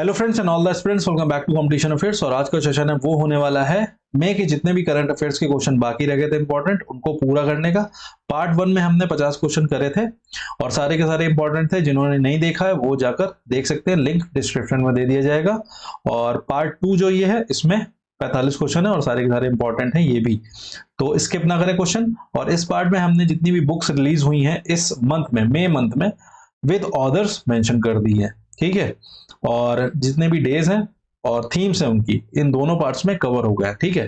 Hello friends and all the students, welcome back to competition affairs. और आज का session है वो होने वाला है मई के जितने भी करंट अफेयर्स के क्वेश्चन बाकी रह गए थे इंपॉर्टेंट, उनको पूरा करने का। पार्ट 1 में हमने 50 क्वेश्चन करे थे और सारे के सारे इंपॉर्टेंट थे। जिन्होंने नहीं देखा है वो जाकर देख सकते हैं, लिंक डिस्क्रिप्शन में दे दिया जाएगा। और पार्ट 2 जो ये है इसमें 45 क्वेश्चन है और सारे के सारे इंपॉर्टेंट हैं ये भी, तो स्किप ना करें क्वेश्चन। और इस पार्ट में हमने जितनी भी बुक्स रिलीज हुई हैं इस मंथ में, मई मंथ में, विद ऑथर्स मेंशन कर दी है, ठीक है। और जितने भी डेज हैं और थीम्स हैं उनकी इन दोनों पार्ट्स में कवर हो गया, ठीक है।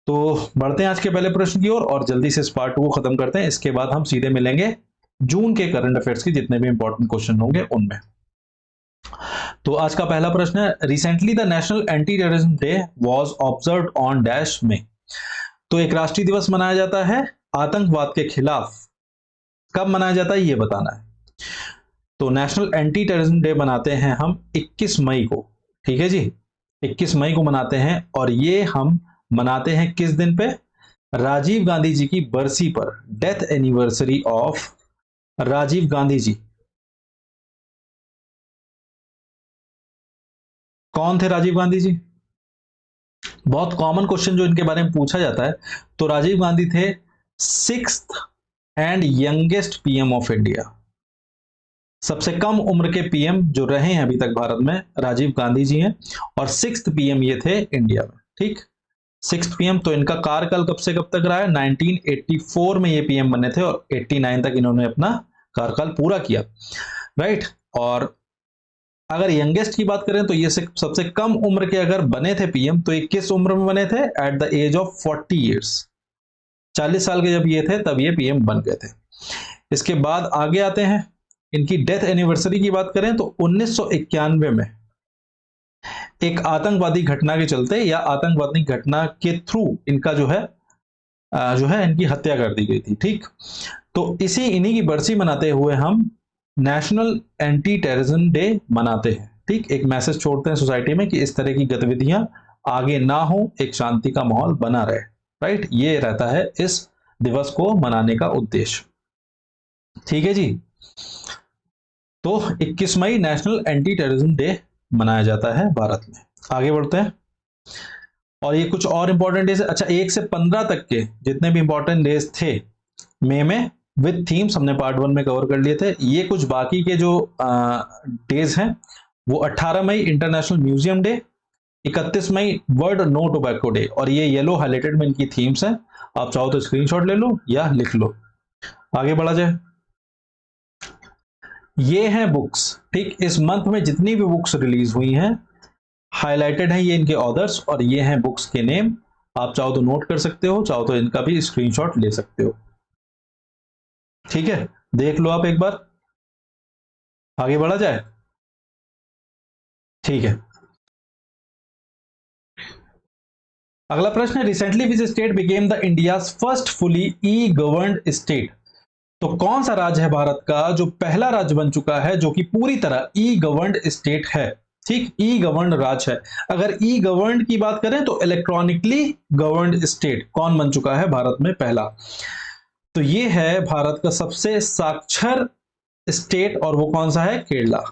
तो बढ़ते हैं आज के पहले प्रश्न की ओर और जल्दी से इस पार्ट को खत्म करते हैं। इसके बाद हम सीधे मिलेंगे जून के करंट अफेयर्स के जितने भी इंपॉर्टेंट क्वेश्चन होंगे उनमें। तो आज का पहला प्रश्न है, recently the national anti terrorism day was observed on dash में। तो एक राष्ट्रीय दिवस मनाया जाता है आतंकवाद के खिलाफ, कब मनाया जाता है ये बताना है। तो नेशनल एंटी टेररिज्म डे मनाते हैं हम 21 मई को, ठीक है जी, 21 मई को मनाते हैं। और ये हम मनाते हैं किस दिन पे? राजीव गांधी जी की बरसी पर, death anniversary of Rajiv Gandhi ji. कौन थे राजीव गांधी जी? बहुत कॉमन क्वेश्चन जो इनके बारे में पूछा जाता है। तो राजीव गांधी थे 6th and youngest PM of India. सबसे कम उम्र के पीएम जो रहे हैं अभी तक भारत में राजीव गांधी जी हैं और 6th पीएम ये थे इंडिया में, ठीक। 6th PM. तो इनका कार्यकाल कब से कब तक रहा है? 1984 में ये पीएम बने थे और 89 तक इन्होंने अपना कार्यकाल पूरा किया, राइट। और अगर यंगेस्ट की बात करें तो ये सबसे कम उम्र के अगर बने थे पीएम तो ये किस उम्र में बने थे? At the age of 40 years. 40 साल के जब ये थे तब ये पीएम बन गए थे। इसके बाद आगे आते हैं, इनकी डेथ एनिवर्सरी की बात करें तो 1991 में एक आतंकवादी घटना के चलते या आतंकवादी घटना के थ्रू इनका जो है इनकी हत्या कर दी गई थी, ठीक। तो इन्हीं की बरसी मनाते हुए हम नेशनल एंटी टेररिज्म डे मनाते हैं, ठीक। एक मैसेज छोड़ते हैं सोसाइटी में कि इस तरह की गतिविधियां आगे ना हो, एक शांति का माहौल बना रहे, राइट। ये रहता है इस दिवस को मनाने का उद्देश्य, ठीक है जी। तो 21 मई नेशनल एंटी टेररिज्म डे मनाया जाता है भारत में। आगे बढ़ते हैं और ये कुछ और इंपॉर्टेंट डेज। अच्छा, 1 से 15 तक के जितने भी इंपॉर्टेंट डेज थे मई में विद थीम्स हमने पार्ट 1 में कवर कर लिए थे। ये कुछ बाकी के जो डेज हैं वो 18 मई इंटरनेशनल म्यूजियम डे, 31 मई वर्ल्ड नो टोबैको डे, और ये येलो हाईलाइटेड में इनकी थीम्स हैं। आप चाहो तो स्क्रीनशॉट ले लो या लिख लो। आगे बढ़ा जाए। ये हैं बुक्स, ठीक। इस मंथ में जितनी भी बुक्स रिलीज हुई हैं हाईलाइटेड हैं ये इनके ऑथर्स और ये हैं बुक्स के नेम। आप चाहो तो नोट कर सकते हो, चाहो तो इनका भी स्क्रीनशॉट ले सकते हो, ठीक है। देख लो आप एक बार। आगे बढ़ा जाए, ठीक है। अगला प्रश्न है, recently which state became the India's first fully E governed state. तो कौन सा राज्य है भारत का जो पहला राज्य बन चुका है जो कि पूरी तरह ई गवर्न्ड स्टेट है, ठीक। ई गवर्न्ड राज्य है। अगर ई गवर्न्ड की बात करें तो इलेक्ट्रॉनिकली गवर्न्ड स्टेट कौन बन चुका है भारत में पहला? तो ये है भारत का सबसे साक्षर स्टेट और वो कौन सा है? केरला,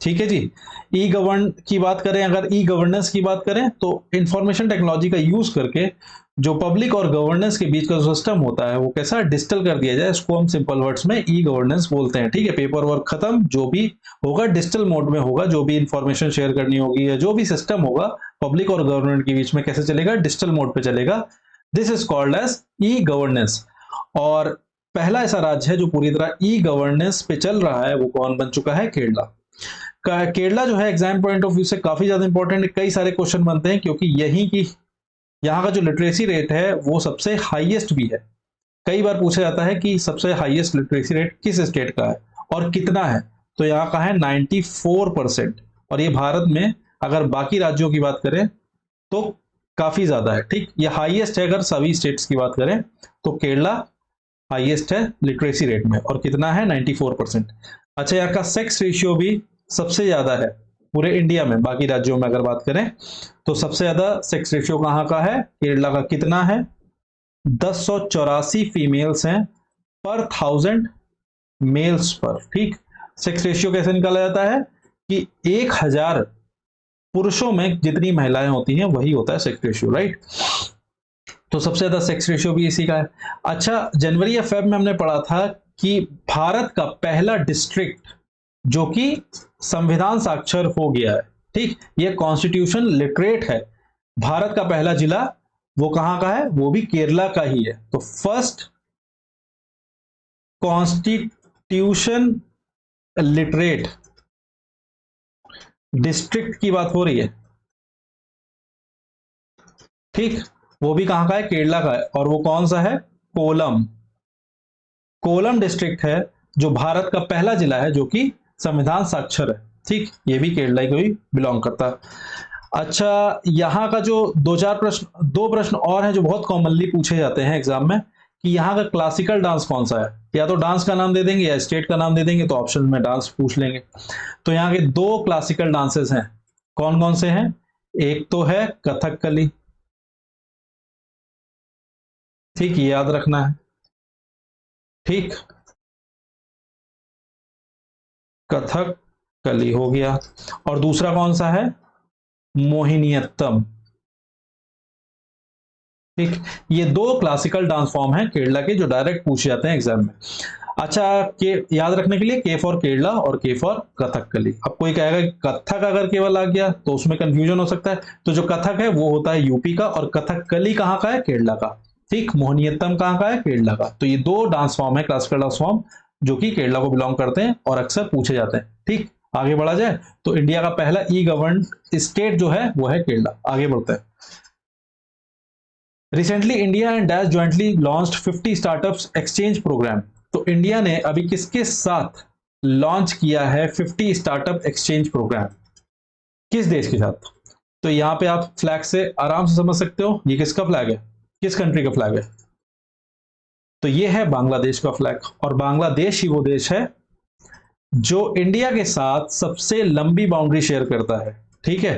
ठीक है जी। ई गवर्न की बात करें, अगर ई गवर्नेंस की बात करें तो इंफॉर्मेशन टेक्नोलॉजी का यूज करके जो पब्लिक और गवर्नेंस के बीच का जो सिस्टम होता है वो कैसा डिजिटल कर दिया जाए, इसको हम सिंपल वर्ड्स में ई गवर्नेंस बोलते हैं, ठीक है। पेपर वर्क खत्म, जो भी होगा डिजिटल मोड में होगा, जो भी इंफॉर्मेशन शेयर करनी होगी या जो भी सिस्टम होगा पब्लिक और गवर्नमेंट के बीच में कैसे चलेगा? डिजिटल मोड पे चलेगा। This is called as e governance. और पहला ऐसा राज्य है जो पूरी तरह ई गवर्नेंस पे चल रहा है, वो कौन बन चुका है? केरला। केरला जो है एग्जाम पॉइंट ऑफ व्यू से काफी ज्यादा इंपॉर्टेंट है, कई सारे क्वेश्चन बनते हैं क्योंकि यहाँ का जो लिटरेसी रेट है वो सबसे हाईएस्ट भी है। कई बार पूछा जाता है कि सबसे हाईएस्ट लिटरेसी रेट किस स्टेट का है और कितना है, तो यहाँ का है 94%। और ये भारत में अगर बाकी राज्यों की बात करें तो काफी ज्यादा है, ठीक। ये हाईएस्ट है अगर सभी स्टेट्स की बात करें तो केरला हाईएस्ट है लिटरेसी रेट में और कितना है? 94%। अच्छा, यहाँ का सेक्स रेशियो भी सबसे ज्यादा है पूरे इंडिया में, बाकी राज्यों में अगर बात करें तो सबसे ज्यादा सेक्स रेशियो कहां का है? केरला का। कितना है? 1084 फीमेल्स हैं पर 1000 मेल्स पर, ठीक। सेक्स रेशियो कैसे निकाला जाता है कि 1000 पुरुषों में जितनी महिलाएं होती हैं वही होता है सेक्स रेशियो, राइट। तो सबसे ज्यादा सेक्स रेशियो भी इसी का है। अच्छा, जनवरी या फेब में हमने पढ़ा था कि भारत का पहला डिस्ट्रिक्ट जो कि संविधान साक्षर हो गया है, ठीक, ये कॉन्स्टिट्यूशन लिटरेट है, भारत का पहला जिला वो कहां का है, वो भी केरला का ही है। तो फर्स्ट कॉन्स्टिट्यूशन लिटरेट डिस्ट्रिक्ट की बात हो रही है, ठीक, वो भी कहां का है, केरला का है। और वो कौन सा है, कोलम। कोलम डिस्ट्रिक्ट है जो भारत का पहला जिला है जो कि संविधान साक्षर है, ठीक, ये भी केरला को ही बिलोंग करता है। अच्छा, यहां का जो दो प्रश्न और हैं जो बहुत कॉमनली पूछे जाते हैं एग्जाम में, कि यहाँ का क्लासिकल डांस कौन सा है, या तो डांस का नाम दे देंगे या स्टेट का नाम दे देंगे, तो ऑप्शन में डांस पूछ लेंगे। तो यहाँ के दो क्लासिकल डांसेस हैं, कौन कौन से हैं, एक तो है कथकली, ठीक, ये याद रखना है, ठीक, कथकली हो गया। और दूसरा कौन सा है, मोहिनीअट्टम, ठीक। ये दो क्लासिकल डांस फॉर्म हैं केरला के जो डायरेक्ट पूछे जाते हैं एग्जाम में। अच्छा, के याद रखने के लिए के फॉर केरला और के फॉर कथकली। अब कोई कहेगा कि कथक अगर केवल आ गया तो उसमें कंफ्यूजन हो सकता है, तो जो कथक है वो होता है यूपी का, और कथकली कहाँ का है, केरला का, ठीक। मोहिनीअट्टम कहाँ का है, केरला का। तो ये दो डांस फॉर्म है, क्लासिकल डांस फॉर्म, जो कि केरला को बिलोंग करते हैं और अक्सर पूछे जाते हैं, ठीक। आगे बढ़ा जाए तो इंडिया का पहला ई गवर्न स्टेट जो है वो है केरला। आगे बढ़ते हैं। रिसेंटली इंडिया एंड डैश jointly launched 50 startups exchange programme. तो इंडिया ने अभी किसके साथ लॉन्च किया है 50 स्टार्टअप एक्सचेंज प्रोग्राम, किस देश के साथ। तो यहां पे आप फ्लैग से आराम से समझ सकते हो ये किसका फ्लैग है, किस कंट्री का फ्लैग है। तो ये है बांग्लादेश का फ्लैग, और बांग्लादेश ही वो देश है जो इंडिया के साथ सबसे लंबी बाउंड्री शेयर करता है, ठीक है।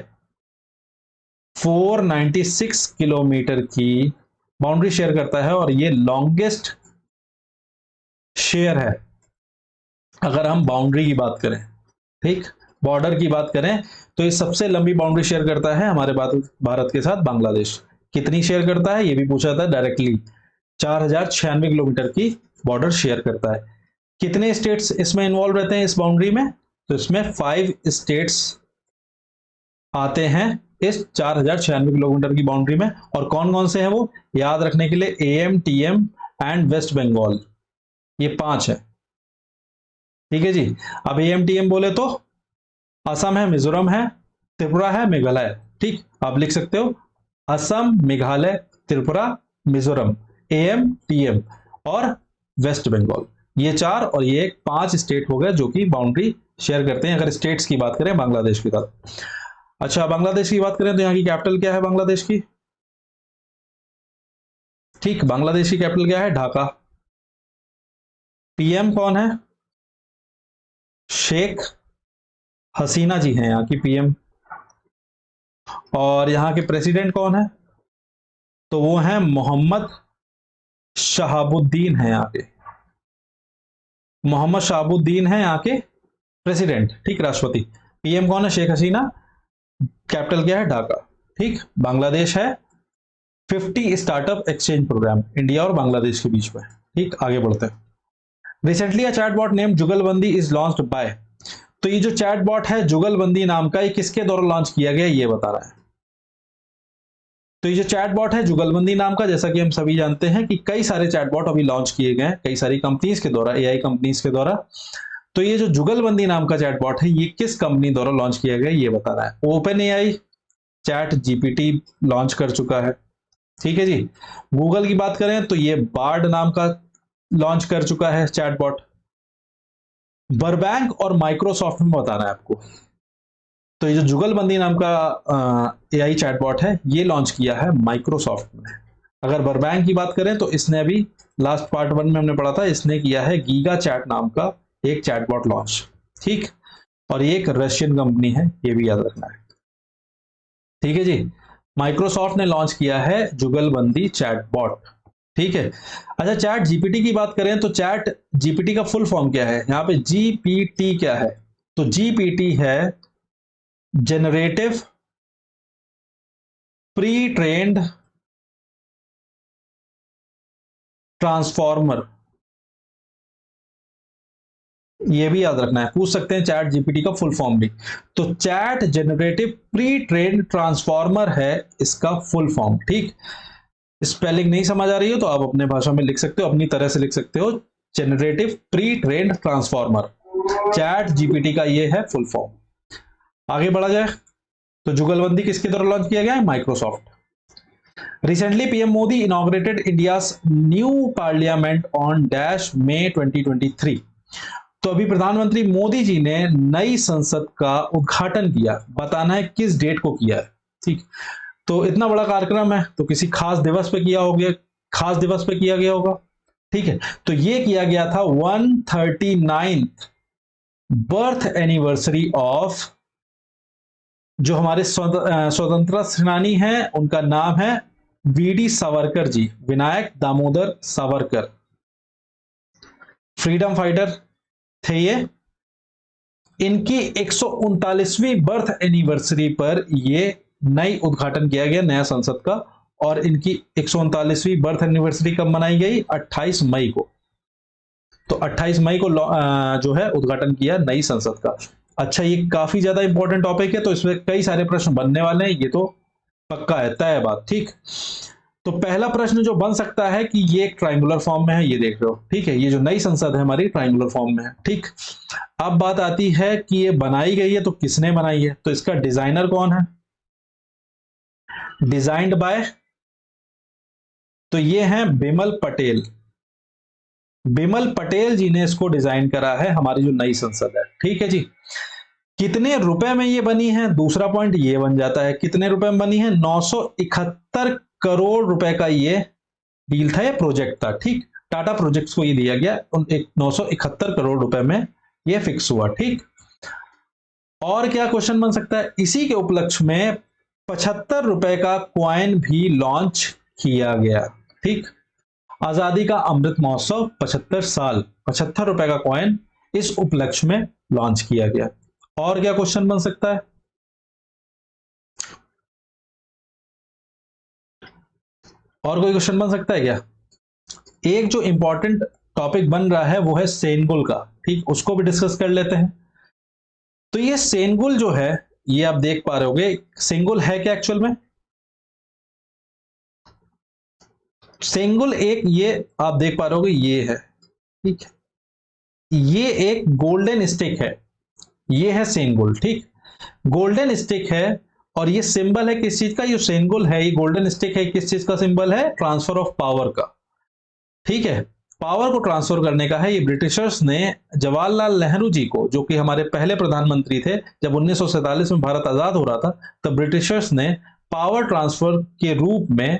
496 किलोमीटर की बाउंड्री शेयर करता है, और ये लॉन्गेस्ट शेयर है अगर हम बाउंड्री की बात करें, ठीक, बॉर्डर की बात करें, तो ये सबसे लंबी बाउंड्री शेयर करता है हमारे भारत के साथ बांग्लादेश। कितनी शेयर करता है ये भी पूछा था डायरेक्टली, 4096 किलोमीटर की बॉर्डर शेयर करता है। कितने स्टेट्स इसमें इन्वॉल्व रहते हैं इस बाउंड्री में, तो इसमें 5 स्टेट्स आते हैं इस 4096 किलोमीटर की बाउंड्री में। और कौन कौन से हैं वो, याद रखने के लिए AM, TM and West Bengal, ये 5 है, ठीक है जी। अब एएम टीएम बोले तो असम है, मिजोरम है, त्रिपुरा है, मेघालय, ठीक। आप लिख सकते हो असम, मेघालय, त्रिपुरा, मिजोरम, एएम, टीएम और वेस्ट बंगाल, ये 4 और ये 5 स्टेट हो गए जो कि बाउंड्री शेयर करते हैं अगर स्टेट्स की बात करें बांग्लादेश के साथ। अच्छा, बांग्लादेश की बात करें तो यहाँ की कैपिटल क्या है बांग्लादेश की, ठीक, बांग्लादेश की कैपिटल क्या है, ढाका। पीएम कौन है, शेख हसीना जी हैं यहाँ की पीएम। और यहाँ के प्रेसिडेंट कौन है, तो वो हैं मोहम्मद शहाबुद्दीन है यहाँ के, मोहम्मद शहाबुद्दीन है यहाँ के प्रेसिडेंट, ठीक, राष्ट्रपति। पीएम कौन है, शेख हसीना, कैपिटल क्या है, ढाका, ठीक। बांग्लादेश है 50 स्टार्टअप एक्सचेंज प्रोग्राम इंडिया और बांग्लादेश के बीच में, ठीक। आगे बढ़ते हैं। रिसेंटली अ चैटबॉट नेम जुगलबंदी इज लॉन्च्ड बाय। तो ये जो चैटबॉट है जुगलबंदी नाम का, ये किसके द्वारा लॉन्च किया गया ये बता रहा है। तो ये जो चैटबॉट है जुगलबंदी नाम का, जैसा कि हम सभी जानते हैं कि कई सारे चैटबॉट अभी लॉन्च किए गए हैं कई सारी कंपनीज के द्वारा, एआई कंपनीज के द्वारा। तो ये जो जुगलबंदी नाम का चैटबॉट है ये किस कंपनी द्वारा लॉन्च किया गया ये बता रहा है। Open AI chat GPT launch कर चुका है, ठीक है जी। गूगल की बात करें तो ये बार्ड नाम का लॉन्च कर चुका है चैटबॉट। बर्बैंक और माइक्रोसॉफ्ट में बता रहा है आपको। तो ये जो जुगलबंदी नाम का एआई चैटबॉट है ये लॉन्च किया है माइक्रोसॉफ्ट में। अगर बर्बैंक की बात करें तो इसने अभी लास्ट पार्ट 1 में हमने पढ़ा था, इसने किया है गीगा चैट नाम का एक चैटबॉट लॉन्च, ठीक। और ये एक रशियन कंपनी है, ये भी याद रखना है, ठीक है जी। माइक्रोसॉफ्ट ने लॉन्च किया है जुगलबंदी चैटबॉट, ठीक है। अच्छा, चैट जीपीटी की बात करें तो चैट जीपीटी का फुल फॉर्म क्या है, यहाँ पे जीपीटी क्या है, तो जीपीटी है जनरेटिव प्री ट्रेन्ड ट्रांसफॉर्मर, ये भी याद रखना है, पूछ सकते हैं चैट जीपीटी का फुल फॉर्म भी। तो chat generative pre trained transformer है इसका फुल फॉर्म। ठीक, स्पेलिंग नहीं समझ आ रही हो तो आप अपने भाषा में लिख सकते हो, अपनी तरह से लिख सकते हो, generative pre trained transformer, ChatGPT का ये है फुल फॉर्म। आगे बढ़ा जाए तो जुगलबंदी किसके द्वारा लॉन्च किया गया है? Microsoft. Recently, PM Modi inaugurated India's new parliament on dash May 2023. तो अभी प्रधानमंत्री मोदी जी ने नई संसद का उद्घाटन किया, बताना है किस डेट को किया है। ठीक, तो इतना बड़ा कार्यक्रम है तो किसी खास दिवस पे किया होगा, खास दिवस पे किया गया होगा। ठीक है, तो ये किया गया था 139th बर्थ एनिवर्सरी ऑफ जो हमारे स्वतंत्रता सेनानी हैं, उनका नाम है VD Savarkar ji, Vinayak Damodar Savarkar, freedom fighter थे ये। इनकी 139वीं बर्थ एनिवर्सरी पर ये नई उद्घाटन किया गया नया संसद का, और इनकी 139वीं बर्थ एनिवर्सरी कब मनाई गई? 28 मई को। तो 28 मई को जो है उद्घाटन किया नई संसद का। अच्छा, ये काफी ज्यादा इंपॉर्टेंट टॉपिक है तो इसमें कई सारे प्रश्न बनने वाले हैं, ये तो पक्का है, तय है बात। ठीक, तो पहला प्रश्न जो बन सकता है कि ये एक ट्रायंगुलर फॉर्म में है, ये देख रहे हो। ठीक है, ये जो नई संसद है हमारी ट्रायंगुलर फॉर्म में है। ठीक, अब बात आती है कि ये बनाई गई है तो किसने बनाई है? तो इसका डिजाइनर कौन है? डिजाइन्ड बाय, तो ये हैं बिमल पटेल। बिमल पटेल जी ने इसको डिजाइन करा है, हमारी जो नई संसद है। ठीक है जी, कितने रुपए में ये बनी है? दूसरा पॉइंट ये बन जाता है, कितने रुपए में बनी है? 971 करोड़ रुपए का ये डील था, ये प्रोजेक्ट था। ठीक, टाटा प्रोजेक्ट्स को ये दिया गया 971 करोड़ रुपए में ये फिक्स हुआ। ठीक, और क्या क्वेश्चन बन सकता है? इसी के उपलक्ष्य में 75 रुपए का क्वाइन भी लॉन्च किया गया। ठीक, आजादी का अमृत महोत्सव 75 साल, 75 रुपए का कॉइन इस उपलक्ष्य में लॉन्च किया गया। और क्या क्वेश्चन बन सकता है? और कोई क्वेश्चन बन सकता है क्या? एक जो इंपॉर्टेंट टॉपिक बन रहा है वो है सेनगुल का। ठीक, उसको भी डिस्कस कर लेते हैं। तो ये सेनगुल जो है, ये आप देख पा रहे होगे, सेनगुल है क्या एक्चुअल में? सेंगुल एक, ये आप देख पा रहे होगे, ये है। ठीक है, ये एक गोल्डन स्टिक है, ये है सेंगुल। ठीक, गोल्डन स्टिक है, और ये सिंबल है किस चीज का? ये सेंगुल है, ये गोल्डन स्टिक है, किस चीज का सिंबल है? ट्रांसफर ऑफ पावर का। ठीक है, पावर को ट्रांसफर करने का है। ये ब्रिटिशर्स ने जवाहरलाल नेहरू जी को, जो कि हमारे पहले प्रधानमंत्री थे, जब 1947 में भारत आजाद हो रहा था, तब ब्रिटिशर्स ने पावर ट्रांसफर के रूप में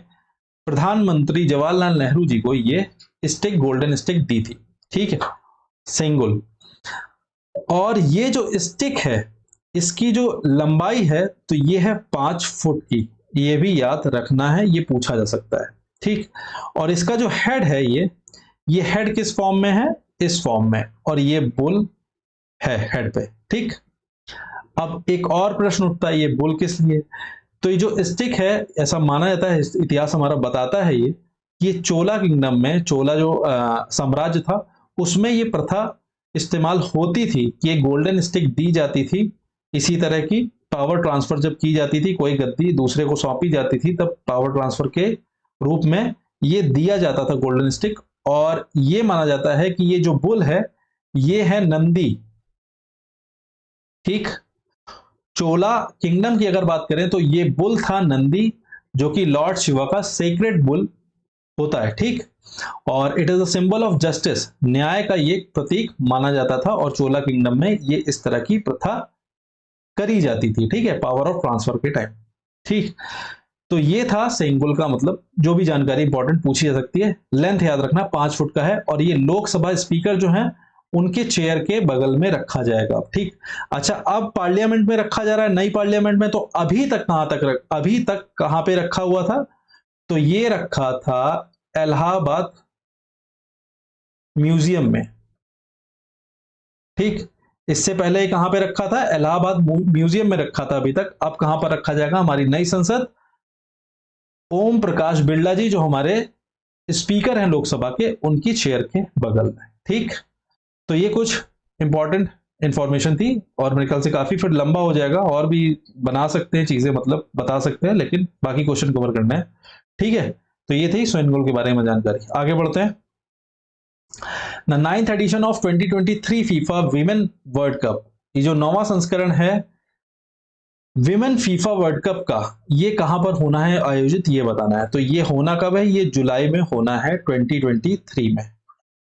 प्रधानमंत्री जवाहरलाल नेहरू जी को ये स्टिक, गोल्डन स्टिक दी थी। ठीक है, सिंगल। और ये जो स्टिक है, इसकी जो लंबाई है तो ये है 5 फुट की, ये भी याद रखना है, ये पूछा जा सकता है। ठीक, और इसका जो हेड है, ये हेड किस फॉर्म में है? इस फॉर्म में, और ये बुल है हेड पे। ठीक, अब एक और प्रश्न उठता है, ये बुल किस लिए? तो ये जो स्टिक है, ऐसा माना जाता है, इतिहास हमारा बताता है ये चोला किंगडम में, चोला जो साम्राज्य था, उसमें ये प्रथा इस्तेमाल होती थी कि ये गोल्डन स्टिक दी जाती थी। इसी तरह की पावर ट्रांसफर जब की जाती थी, कोई गद्दी दूसरे को सौंपी जाती थी, तब पावर ट्रांसफर के रूप में ये दिया जाता था गोल्डन स्टिक। और ये माना जाता है कि ये जो बुल है, ये है नंदी। ठीक, चोला किंगडम की अगर बात करें तो ये बुल था नंदी, जो कि लॉर्ड शिवा का सेक्रेड बुल होता है। ठीक, और it is a symbol of justice, न्याय का ये प्रतीक माना जाता था, और चोला किंगडम में ये इस तरह की प्रथा करी जाती थी। ठीक है, पावर ऑफ ट्रांसफर के टाइम। ठीक, तो ये था सेंगुल का मतलब, जो भी जानकारी इंपॉर्टेंट पूछी जा सकती है। लेंथ याद रखना 5 फुट का है, और ये लोकसभा स्पीकर जो है उनके चेयर के बगल में रखा जाएगा। ठीक, अच्छा, अब पार्लियामेंट में रखा जा रहा है, नई पार्लियामेंट में। तो अभी तक कहां पे रखा हुआ था? तो ये रखा था इलाहाबाद म्यूजियम में। ठीक, इससे पहले कहां पे रखा था? इलाहाबाद म्यूजियम में रखा था अभी तक। अब कहां पर रखा जाएगा? हमारी नई संसद ओम प्रकाश बिरला जी जो हमारे स्पीकर हैं लोकसभा के, उनकी चेयर के बगल में। ठीक, तो ये कुछ इंपॉर्टेंट इंफॉर्मेशन थी और मेरे ख्याल से काफी फिर लंबा हो जाएगा, और भी बना सकते हैं चीजें, मतलब बता सकते हैं, लेकिन बाकी क्वेश्चन कवर करना है। ठीक है, तो ये थी स्वेन गोल के बारे में जानकारी। आगे बढ़ते हैं। The 9th edition of 2023 FIFA women world cup, ये जो 9वां संस्करण है विमेन फीफा वर्ल्ड कप का, ये कहां पर होना है आयोजित, ये बताना है। तो ये होना कब है, ये जुलाई में होना है 2023 में।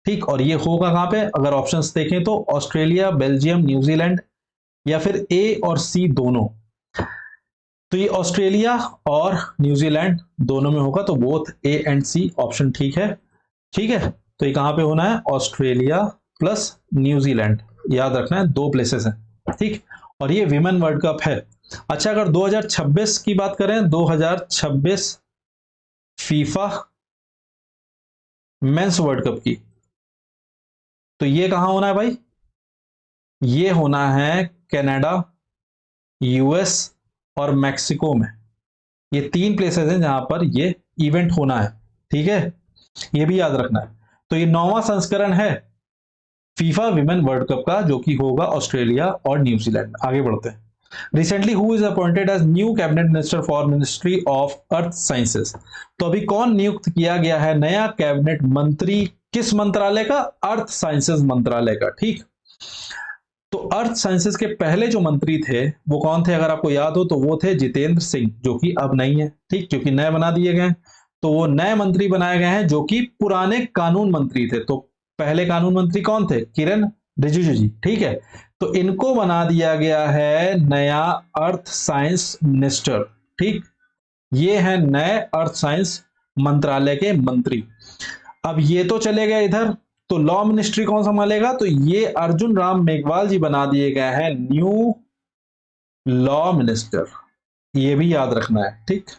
ठीक, और ये होगा कहां पे, अगर ऑप्शंस देखें तो ऑस्ट्रेलिया, बेल्जियम, न्यूजीलैंड, या फिर ए और सी दोनों। तो ये ऑस्ट्रेलिया और न्यूजीलैंड दोनों में होगा, तो both A and C option ठीक है। ठीक है, तो ये कहां पे होना है, ऑस्ट्रेलिया प्लस न्यूजीलैंड, याद रखना है, 2 प्लेसेस हैं। ठीक, और ये विमेन वर्ल्ड कप है। अच्छा, अगर 2026 की बात करें, 2026 फीफा मेंस वर्ल्ड कप की, तो ये कहां होना है भाई, ये होना है कनाडा, यूएस और मैक्सिको में। ये 3 प्लेसेस हैं जहां पर ये इवेंट होना है। ठीक है, ये भी याद रखना है। तो ये 9वां संस्करण है फीफा विमेन वर्ल्ड कप का, जो कि होगा ऑस्ट्रेलिया और न्यूजीलैंड। आगे बढ़ते हैं। Recently who is appointed as new cabinet minister for ministry of earth sciences, तो अभी कौन नियुक्त किया गया है नया कैबिनेट मंत्री, किस मंत्रालय का, अर्थ साइंसेस मंत्रालय का। ठीक, तो अर्थ साइंसेस के पहले जो मंत्री थे वो कौन थे, अगर आपको याद हो तो वो थे जितेंद्र सिंह, जो कि अब नहीं है। ठीक, क्योंकि नए बना दिए गए, तो वो नए मंत्री बनाए गए हैं जो कि पुराने कानून मंत्री थे। तो पहले कानून मंत्री कौन थे, किरण रिजिजू जी। ठीक है, तो इनको बना दिया गया है नया अर्थ साइंस मिनिस्टर। ठीक, ये है नए अर्थ साइंस मंत्रालय के मंत्री। अब ये तो चले गए इधर, तो लॉ मिनिस्ट्री कौन संभालेगा, तो ये अर्जुन राम मेघवाल जी बना दिए गए हैं न्यू लॉ मिनिस्टर, ये भी याद रखना है। ठीक,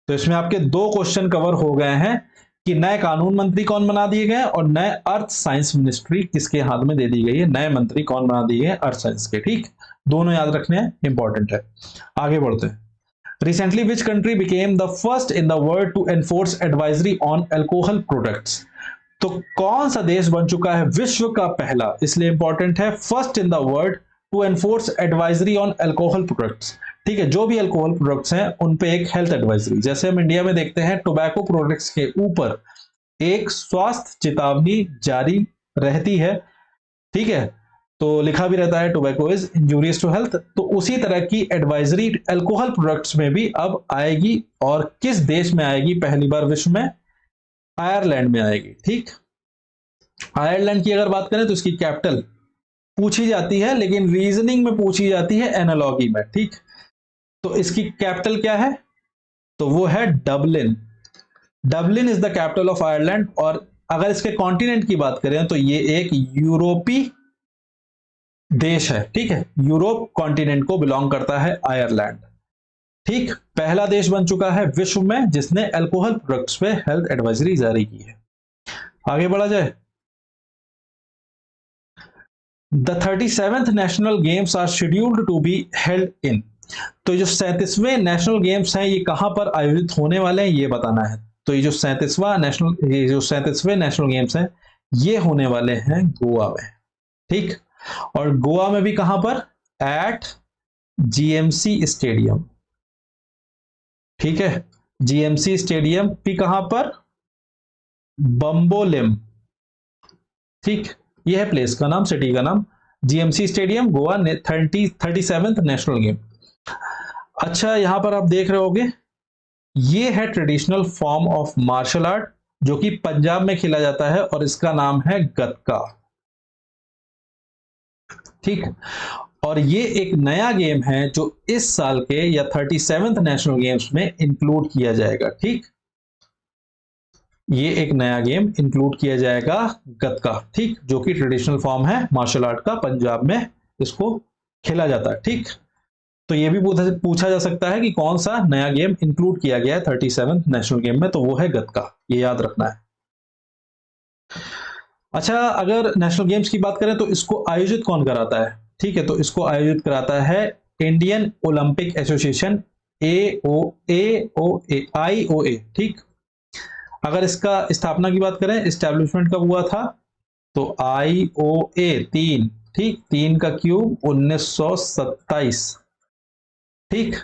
तो इसमें आपके 2 क्वेश्चन कवर हो गए हैं कि नए कानून मंत्री कौन बना दिए गए और नए अर्थ साइंस मिनिस्ट्री किसके हाथ में दे दी गई है, नए मंत्री कौन बना दिए गए अर्थ साइंस के। ठीक, दोनों याद रखने हैं, इंपॉर्टेंट है। आगे बढ़ते हैं। Recently, which country became the first in the world to enforce advisory on alcohol products? तो कौन सा देश बन चुका है विश्व का पहला, इसलिए इंपॉर्टेंट है, first in the world to enforce advisory on alcohol products. ठीक है, जो भी अल्कोहल प्रोडक्ट्स हैं उन पे एक हेल्थ एडवाइजरी, जैसे हम इंडिया में देखते हैं टोबैको प्रोडक्ट्स के ऊपर एक स्वास्थ्य चेतावनी जारी रहती है। ठीक है, तो लिखा भी रहता है tobacco is injurious to health, तो उसी तरह की एडवाइजरी अल्कोहल प्रोडक्ट्स में भी अब आएगी, और किस देश में आएगी पहली बार विश्व में, आयरलैंड में आएगी। ठीक, आयरलैंड की अगर बात करें तो इसकी कैपिटल पूछी जाती है, लेकिन रीजनिंग में पूछी जाती है एनालॉगी में। ठीक, तो इसकी कैपिटल क्या है, तो वो है Dublin. Dublin is the capital of Ireland. और अगर इसके कॉन्टिनेंट की बात करें तो ये एक यूरोपीय देश है। ठीक है, यूरोप कॉन्टिनेंट को बिलोंग करता है आयरलैंड। ठीक, पहला देश बन चुका है विश्व में जिसने अल्कोहल प्रोडक्ट्स पे हेल्थ एडवाइजरी जारी की है। आगे बढ़ा जाए। The 37th national games are scheduled to be held in, तो जो 37वें नेशनल गेम्स हैं ये कहां पर आयोजित होने वाले हैं ये बताना है। तो ये जो 37वें नेशनल गेम्स हैं ये होने वाले हैं गोवा में। ठीक, और गोवा में भी कहां पर, एट जीएमसी स्टेडियम। ठीक है, जीएमसी स्टेडियम भी कहां पर, बंबोलिम। ठीक, यह है प्लेस का नाम, सिटी का नाम, GMC stadium, Goa, 37th national game. अच्छा, यहां पर आप देख रहे होगे ये है traditional form of martial art जो कि पंजाब में खेला जाता है और इसका नाम है गतका। ठीक, और ये एक नया गेम है जो इस साल के या 37th नेशनल गेम्स में इंक्लूड किया जाएगा। ठीक, ये एक नया गेम इंक्लूड किया जाएगा गतका। ठीक, जो कि ट्रेडिशनल फॉर्म है मार्शल आर्ट का, पंजाब में इसको खेला जाता है। ठीक, तो ये भी पूछा जा सकता है कि कौन सा नया गेम इंक्लूड किया गया है 37th नेशनल गेम में, तो वो है गतका, ये याद रखना है। अच्छा, अगर नेशनल गेम्स की बात करें तो इसको आयोजित कौन कराता है। ठीक है, तो इसको आयोजित कराता है इंडियन ओलंपिक एसोसिएशन, IOA, ठीक। अगर इसका स्थापना की बात करें, एस्टेब्लिशमेंट कब हुआ था, तो IOA 3, ठीक, 3 का क्यूब 1927, ठीक।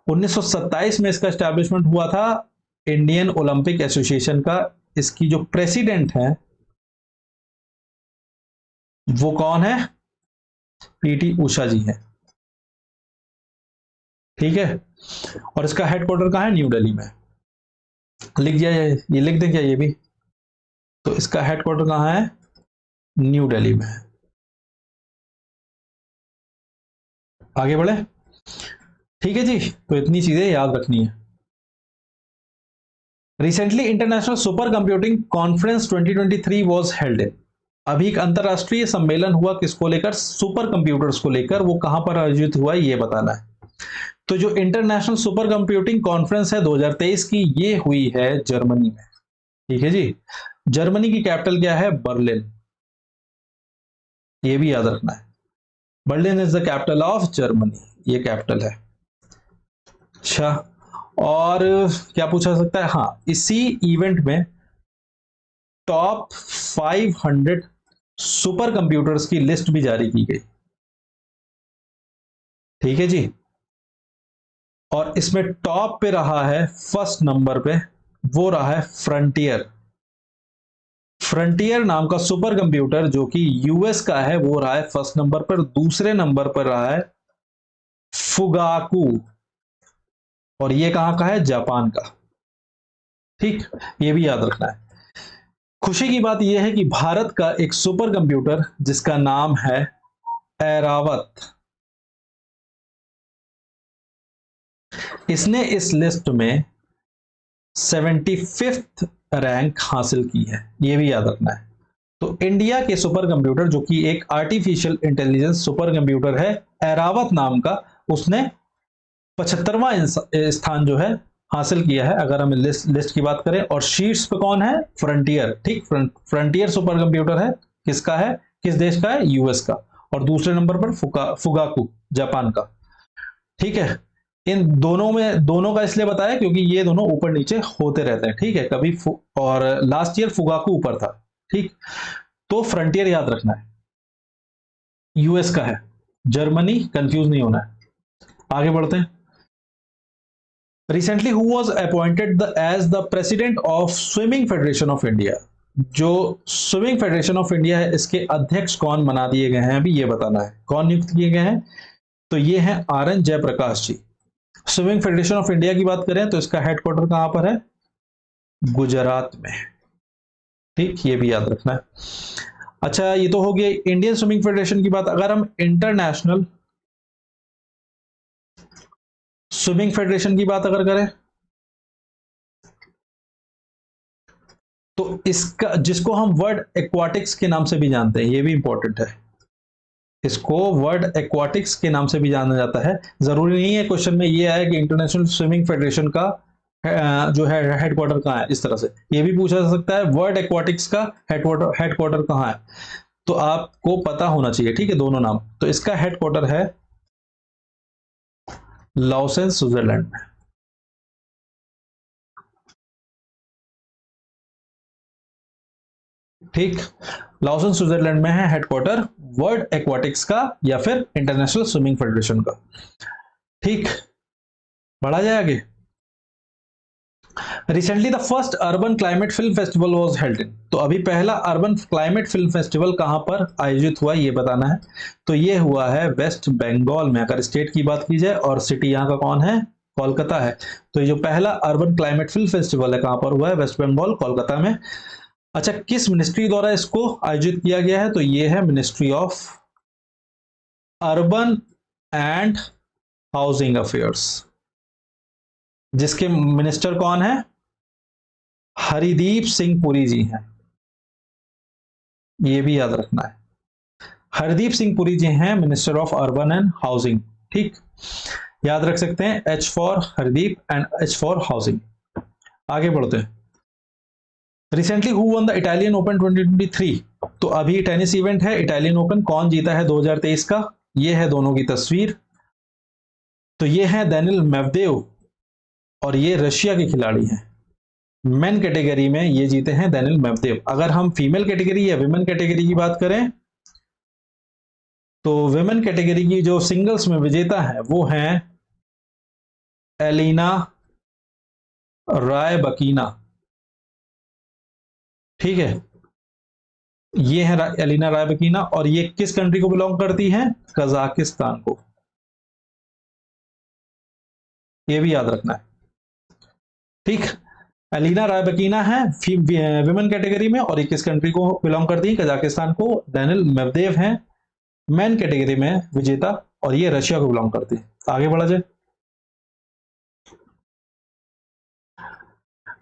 1927 में इसका एस्टेब्लिशमेंट हुआ था, इंडियन ओलंपिक एसोसिएशन का। इसकी जो प्रेसिडेंट है वो कौन है, PT उषा जी है, ठीक है। और इसका हेडक्वार्टर कहां है, न्यू दिल्ली में। लिख दिया, ये लिख दें क्या ये भी, तो इसका हेडक्वार्टर कहां है, न्यू दिल्ली में। आगे बढ़े, ठीक है जी। तो इतनी चीजें याद रखनी है। Recently international super computing conference 2023 was held. अभी एक अंतरराष्ट्रीय सम्मेलन हुआ, किसको लेकर, सुपर कंप्यूटर्स को लेकर। वो कहां पर आयोजित हुआ ये बताना है। तो जो इंटरनेशनल सुपर कंप्यूटिंग कॉन्फ्रेंस है 2023 की, ये हुई है जर्मनी में, ठीक है जी। जर्मनी की कैपिटल क्या है, बर्लिन, ये भी याद रखना है। Berlin is the capital of Germany, ये कैपिटल है। अच्छा, और क्या पूछा सकता है, हाँ, इसी इवेंट में टॉप 500 सुपर कंप्यूटर्स की लिस्ट भी जारी की गई, ठीक है जी। और इसमें टॉप पे रहा है, फर्स्ट नंबर पे वो रहा है फ्रंटियर। फ्रंटियर नाम का सुपर कंप्यूटर जो कि यूएस का है, वो रहा है फर्स्ट नंबर पर। दूसरे नंबर पर रहा है फुगाकू, और ये कहां का है, जापान का, ठीक। ये भी याद रखना है। खुशी की बात यह है कि भारत का एक सुपर कंप्यूटर जिसका नाम है ऐरावत, इसने इस लिस्ट में 75th रैंक हासिल की है, ये भी याद रखना है। तो इंडिया के सुपर कंप्यूटर जो कि एक आर्टिफिशियल इंटेलिजेंस सुपर कंप्यूटर है ऐरावत नाम का, उसने 75वां स्थान जो है हासिल किया है, अगर हम लिस्ट की बात करें। और शीर्ष पे कौन है, फ्रंटियर, ठीक। फ्रंटियर सुपर कंप्यूटर है, किसका है, किस देश का है, यूएस का। और दूसरे नंबर पर फुगाकू, जापान का, ठीक है। इन दोनों का इसलिए बताया क्योंकि ये दोनों ऊपर नीचे होते रहते हैं, ठीक है। कभी और लास्ट ईयर फुगाकू ऊपर था, ठीक। तो फ्रंटियर याद रखना है, यूएस का है। जर्मनी कंफ्यूज नहीं होना है। आगे बढ़ते हैं। Recently who was appointed as the president of swimming federation of India. जो स्विमिंग फेडरेशन ऑफ इंडिया है, इसके अध्यक्ष कौन बना दिए गए हैं, अभी ये बताना है, कौन नियुक्त किए गए हैं। तो ये हैं RN Jayaprakash ji. Swimming federation of India की बात करें तो इसका हेडक्वार्टर कहां पर है, गुजरात में, ठीक। ये भी याद रखना है। अच्छा, ये तो हो गया इंडियन स्विमिंग फेडरेशन की बात। अगर हम इंटरनेशनल स्विमिंग फेडरेशन की बात अगर करें तो इसका, जिसको हम वर्ल्ड एक्वाटिक्स के नाम से भी जानते हैं, ये भी इंपॉर्टेंट है, इसको वर्ल्ड एक्वाटिक्स के नाम से भी जाना जाता है। जरूरी नहीं है क्वेश्चन में ये आया कि इंटरनेशनल स्विमिंग फेडरेशन का जो है हेडक्वार्टर कहाँ है, इस तरह से ये भी पूछा जा सकता है, वर्ल्ड एक्वाटिक्स का हेडक्वार्टर कहाँ है। तो आपको पता होना चाहिए, ठीक है, दोनों नाम। तो इसका हेडक्वार्टर है लॉसेन, स्विट्जरलैंड में, ठीक। लॉसेन स्विट्जरलैंड में है हेडक्वार्टर वर्ल्ड एक्वाटिक्स का या फिर इंटरनेशनल स्विमिंग फेडरेशन का, ठीक। बढ़ा जाए आगे। Recently the first urban climate film festival was held in. तो अभी पहला अर्बन क्लाइमेट फिल्म फेस्टिवल कहां पर आयोजित हुआ ये बताना है। तो ये हुआ है वेस्ट बंगाल में, अगर स्टेट की बात की जाए, और सिटी यहां का कौन है, कोलकाता है। तो ये जो पहला अर्बन क्लाइमेट फिल्म फेस्टिवल है कहां पर हुआ है, वेस्ट बंगाल, कोलकाता में। अच्छा, किस मिनिस्ट्री द्वारा इसको आयोजित किया गया है, तो ये है ministry of urban and housing affairs, जिसके मिनिस्टर कौन है, हरिदीप सिंह पुरी जी हैं, ये भी याद रखना है। हरदीप सिंह पुरी जी हैं minister of urban and housing, ठीक। याद रख सकते हैं, H for Hardeep and H for housing. आगे बढ़ते हैं। Recently who won the Italian open 2023। तो अभी टेनिस इवेंट है इटालियन ओपन, कौन जीता है 2023 का, ये है दोनों की तस्वीर। तो ये हैं दानिल मेवदेव और ये रशिया के खिलाड़ी हैं। मेन कैटेगरी में ये जीते हैं दानिल मेवदेव। अगर हम फीमेल कैटेगरी या विमेन कैटेगरी की बात करें तो विमेन कैटेगरी की जो सिंगल्स में विजेता है वो हैं एलिना रायबकीना। ठीक है, ये है एलिना रायबकीना और ये किस कंट्री को बिलोंग करती है? कजाकिस्तान को। ये भी याद रखना है। ठीक, एलिना रायबकीना है विमेन कैटेगरी में और ये किस कंट्री को बिलोंग करती है? कजाकिस्तान को। दानिल मेवदेव हैं मेन कैटेगरी में विजेता और ये रशिया को बिलोंग करती है। आगे बढ़ा जाए।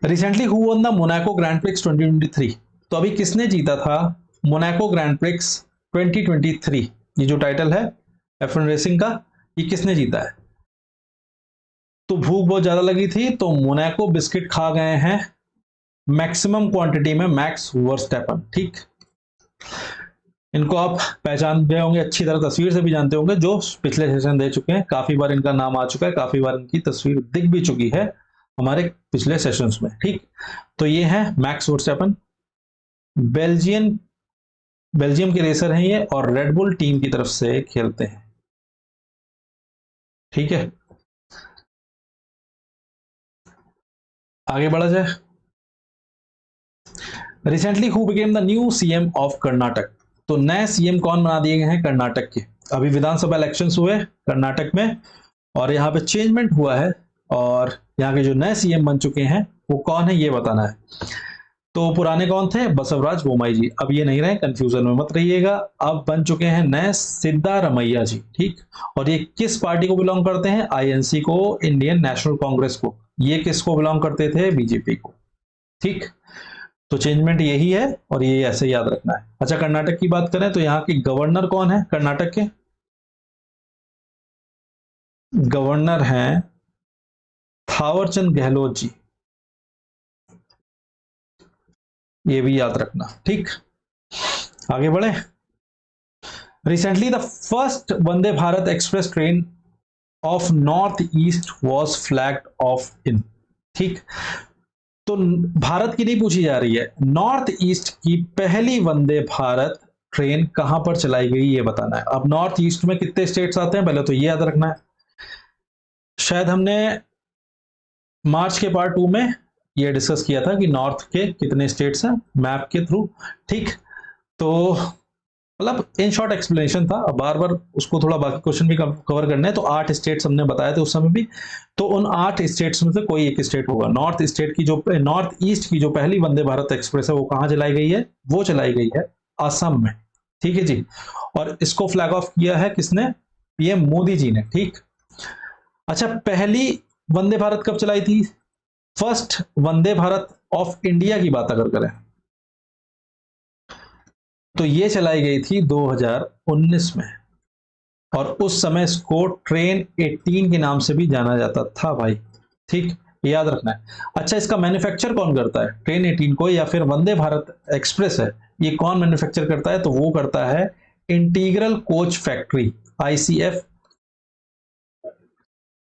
Recently who won the Monaco grand prix 2023? तो अभी किसने जीता था मोनाको ग्रैंड प्रिक्स 2023? ये जो टाइटल है F1 रेसिंग का, ये किसने जीता है? तो भूख बहुत ज्यादा लगी थी तो मोनाको बिस्किट खा गए हैं मैक्सिमम क्वांटिटी में मैक्स वर्स्टैपन। ठीक, इनको आप पहचान गए होंगे, अच्छी तरह तस्वीर से भी जानते होंगे, जो पिछले सेशन दे चुके हैं। काफी बार इनका नाम आ चुका है, काफी बार इनकी तस्वीर दिख भी चुकी है हमारे पिछले सेशंस में। ठीक, तो ये है मैक्स वर्स्टैपन, बेल्जियम के रेसर हैं ये और रेडबुल टीम की तरफ से खेलते हैं। ठीक है, आगे बढ़ा जाए। Recently who became the new CM of Karnataka? तो नए सीएम कौन बना दिए गए हैं कर्नाटक के? अभी विधानसभा इलेक्शंस हुए कर्नाटक में और यहाँ पे चेंजमेंट हुआ है और यहाँ के जो नए सीएम बन चुके हैं वो कौन है ये बताना है। तो पुराने कौन थे? बसवराज बोम्मई जी। अब ये नहीं रहे, कंफ्यूजन में मत रहिएगा। अब बन चुके हैं नए सिद्धारमैया जी। ठीक, और ये किस पार्टी को बिलोंग करते हैं? आईएनसी को, इंडियन नेशनल कांग्रेस को। ये किसको बिलोंग करते थे? बीजेपी को। ठीक, तो चेंजमेंट यही है और ये ऐसे याद रखना है। अच्छा, कर्नाटक की बात करें तो यहाँ के गवर्नर कौन है कर्नाटक के? गवर्नर हैं थावरचंद गहलोत जी। ये भी याद रखना। ठीक, आगे बढ़े। Recently the first Vande Bharat express train of north east was flagged off in. ठीक, तो भारत की नहीं पूछी जा रही है, नॉर्थ ईस्ट की पहली वंदे भारत ट्रेन कहां पर चलाई गई ये बताना है। अब नॉर्थ ईस्ट में कितने स्टेट्स आते हैं पहले तो ये याद रखना है। शायद हमने मार्च के पार्ट 2 में ये डिस्कस किया था कि नॉर्थ के कितने स्टेट्स हैं मैप के थ्रू। ठीक, तो मतलब इन शॉर्ट एक्सप्लेनेशन था, अब बार बार उसको थोड़ा बाकी क्वेश्चन भी कवर करने हैं। तो 8 स्टेट्स हमने बताए थे उस समय भी, तो उन 8 स्टेट्स में से कोई एक स्टेट होगा। नॉर्थ ईस्ट की जो पहली वंदे भारत एक्सप्रेस है वो कहां चलाई गई है? वो चलाई गई है असम में। ठीक है जी, और इसको फ्लैग ऑफ किया है किसने? पीएम मोदी जी ने। ठीक, अच्छा, पहली वंदे भारत कब चलाई थी? First Vande Bharat of India की बात अगर करें तो ये चलाई गई थी 2019 में और उस समय इसको ट्रेन 18 के नाम से भी जाना जाता था भाई। ठीक, याद रखना है। अच्छा, इसका मैन्युफैक्चर कौन करता है ट्रेन 18 को, या फिर वंदे भारत एक्सप्रेस है ये कौन मैन्युफैक्चर करता है? तो वो करता है इंटीग्रल कोच फैक्ट्री, आईसीएफ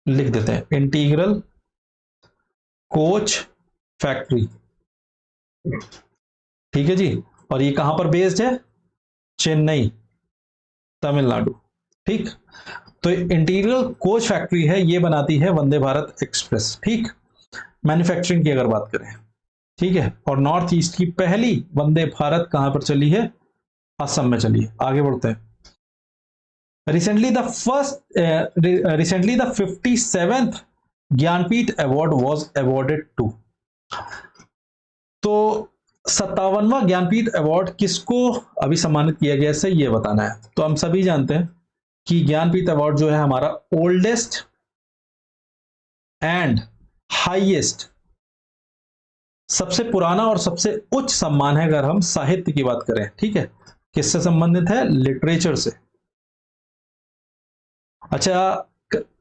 लिख देते हैं, इंटीग्रल कोच फैक्ट्री। ठीक है जी, और ये कहां पर बेस्ड है? चेन्नई, तमिलनाडु। ठीक, तो इंटीग्रल कोच फैक्ट्री है, ये बनाती है वंदे भारत एक्सप्रेस। ठीक, मैन्युफैक्चरिंग की अगर बात करें। ठीक है, और नॉर्थ ईस्ट की पहली वंदे भारत कहां पर चली है? असम में चली है। आगे बढ़ते हैं। Recently the 57th Jnanpith award was awarded to. तो 57वां ज्ञानपीठ अवार्ड किसको अभी सम्मानित किया गया है ये बताना है। तो हम सभी जानते हैं कि ज्ञानपीठ अवार्ड जो है हमारा ओल्डेस्ट एंड हाईएस्ट, सबसे पुराना और सबसे उच्च सम्मान है अगर हम साहित्य की बात करें। ठीक है, किससे संबंधित है? लिटरेचर से। अच्छा,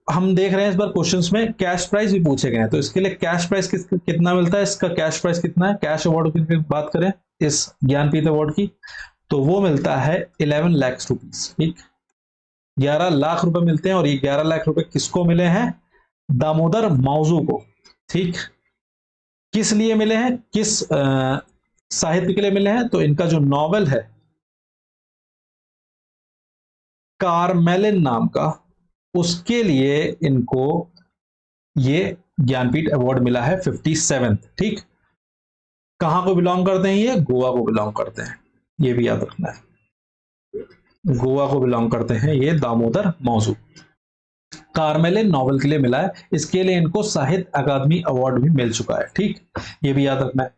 हम देख रहे हैं इस बार क्वेश्चंस में कैश प्राइस भी पूछे गए हैं, तो इसके लिए कैश प्राइस कितना मिलता है? इसका कैश प्राइस कितना है? कैश अवार्ड की बात करें इस ज्ञानपीठ अवार्ड की तो वो मिलता है 11 लाख रुपीस। ठीक, 11 लाख रुपए मिलते हैं, और ये 11 लाख रुपए किसको मिले हैं? दामोदर माउजू को। ठीक, किस लिए मिले हैं, किस साहित्य के लिए मिले हैं? तो इनका जो नॉवेल है कार्मेलिन नाम का, उसके लिए इनको ये ज्ञानपीठ अवार्ड मिला है 57th। ठीक, कहां को बिलोंग करते हैं? ये गोवा को बिलोंग करते हैं, ये भी याद रखना है, गोवा को बिलोंग करते हैं ये दामोदर मौजू। कार्मेलिन नॉवेल के लिए मिला है, इसके लिए इनको साहित्य अकादमी अवार्ड भी मिल चुका है। ठीक, ये भी याद रखना है।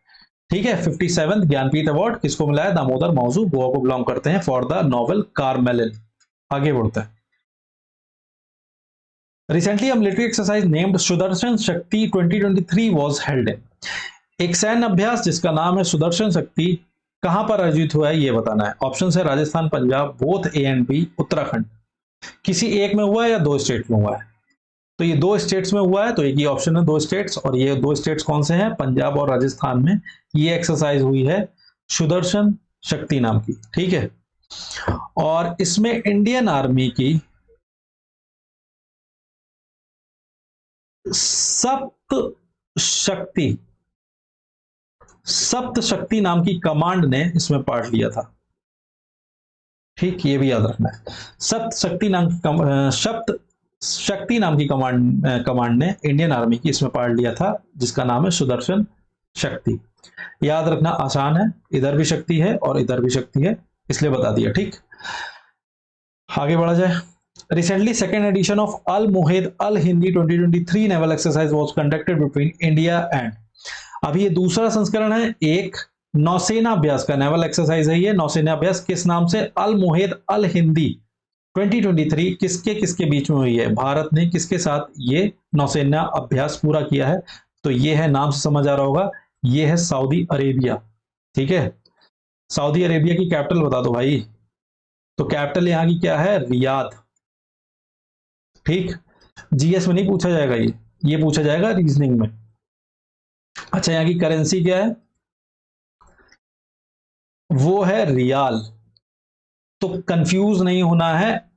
ठीक है, 57th ज्ञानपीठ अवार्ड किसको मिला है? दामोदर मौजू, गोवा को बिलोंग करते हैं, फॉर द नॉवेल कार्मेलिन। आगे बढ़ते हैं। Recently, a military exercise named Sudarshan शक्ति 2023 was held in। एक सैन्य अभ्यास जिसका नाम है सुदर्शन शक्ति कहां पर आयोजित हुआ है, ये बताना है। ऑप्शन है Rajasthan, Punjab, both A and B, Uttarakhand. किसी एक में हुआ है या दो स्टेट में हुआ है? तो ये दो स्टेट्स में हुआ है, तो एक ही ऑप्शन है, दो स्टेट्स। और ये दो स्टेट्स कौन से हैं? पंजाब और राजस्थान में ये एक्सरसाइज हुई है सुदर्शन शक्ति नाम की। ठीक है, और इसमें इंडियन आर्मी की सप्त शक्ति नाम की कमांड ने इसमें पार्ट लिया था। ठीक, ये भी याद रखना है। सप्त शक्ति नाम की कमांड ने इंडियन आर्मी की इसमें पार्ट लिया था, जिसका नाम है सुदर्शन शक्ति। याद रखना आसान है, इधर भी शक्ति है और इधर भी शक्ति है, इसलिए बता दिया। ठीक, आगे बढ़ा जाए। Recently, second edition of Al Muhaid Al Hindi 2023 naval exercise was conducted between India and। अभी ये दूसरा संस्करण है, एक नौसेना अभ्यास का नेवल एक्सरसाइज है। ये नौसेना अभ्यास किस नाम से? अल मुहिद अल हिंदी 2023 किसके किसके बीच में हुई है? भारत ने किसके साथ ये नौसेना अभ्यास पूरा किया है? तो ये है, नाम से समझ आ रहा होगा, ये है सऊदी अरेबिया। ठीक है, सऊदी अरेबिया की कैपिटल बता दो भाई। तो कैपिटल यहां की क्या है? रियाद। ठीक, जीएस में नहीं पूछा जाएगा, ये पूछा जाएगा रीजनिंग में। अच्छा, यहां की करेंसी क्या है? वो है रियाल। तो कंफ्यूज नहीं होना है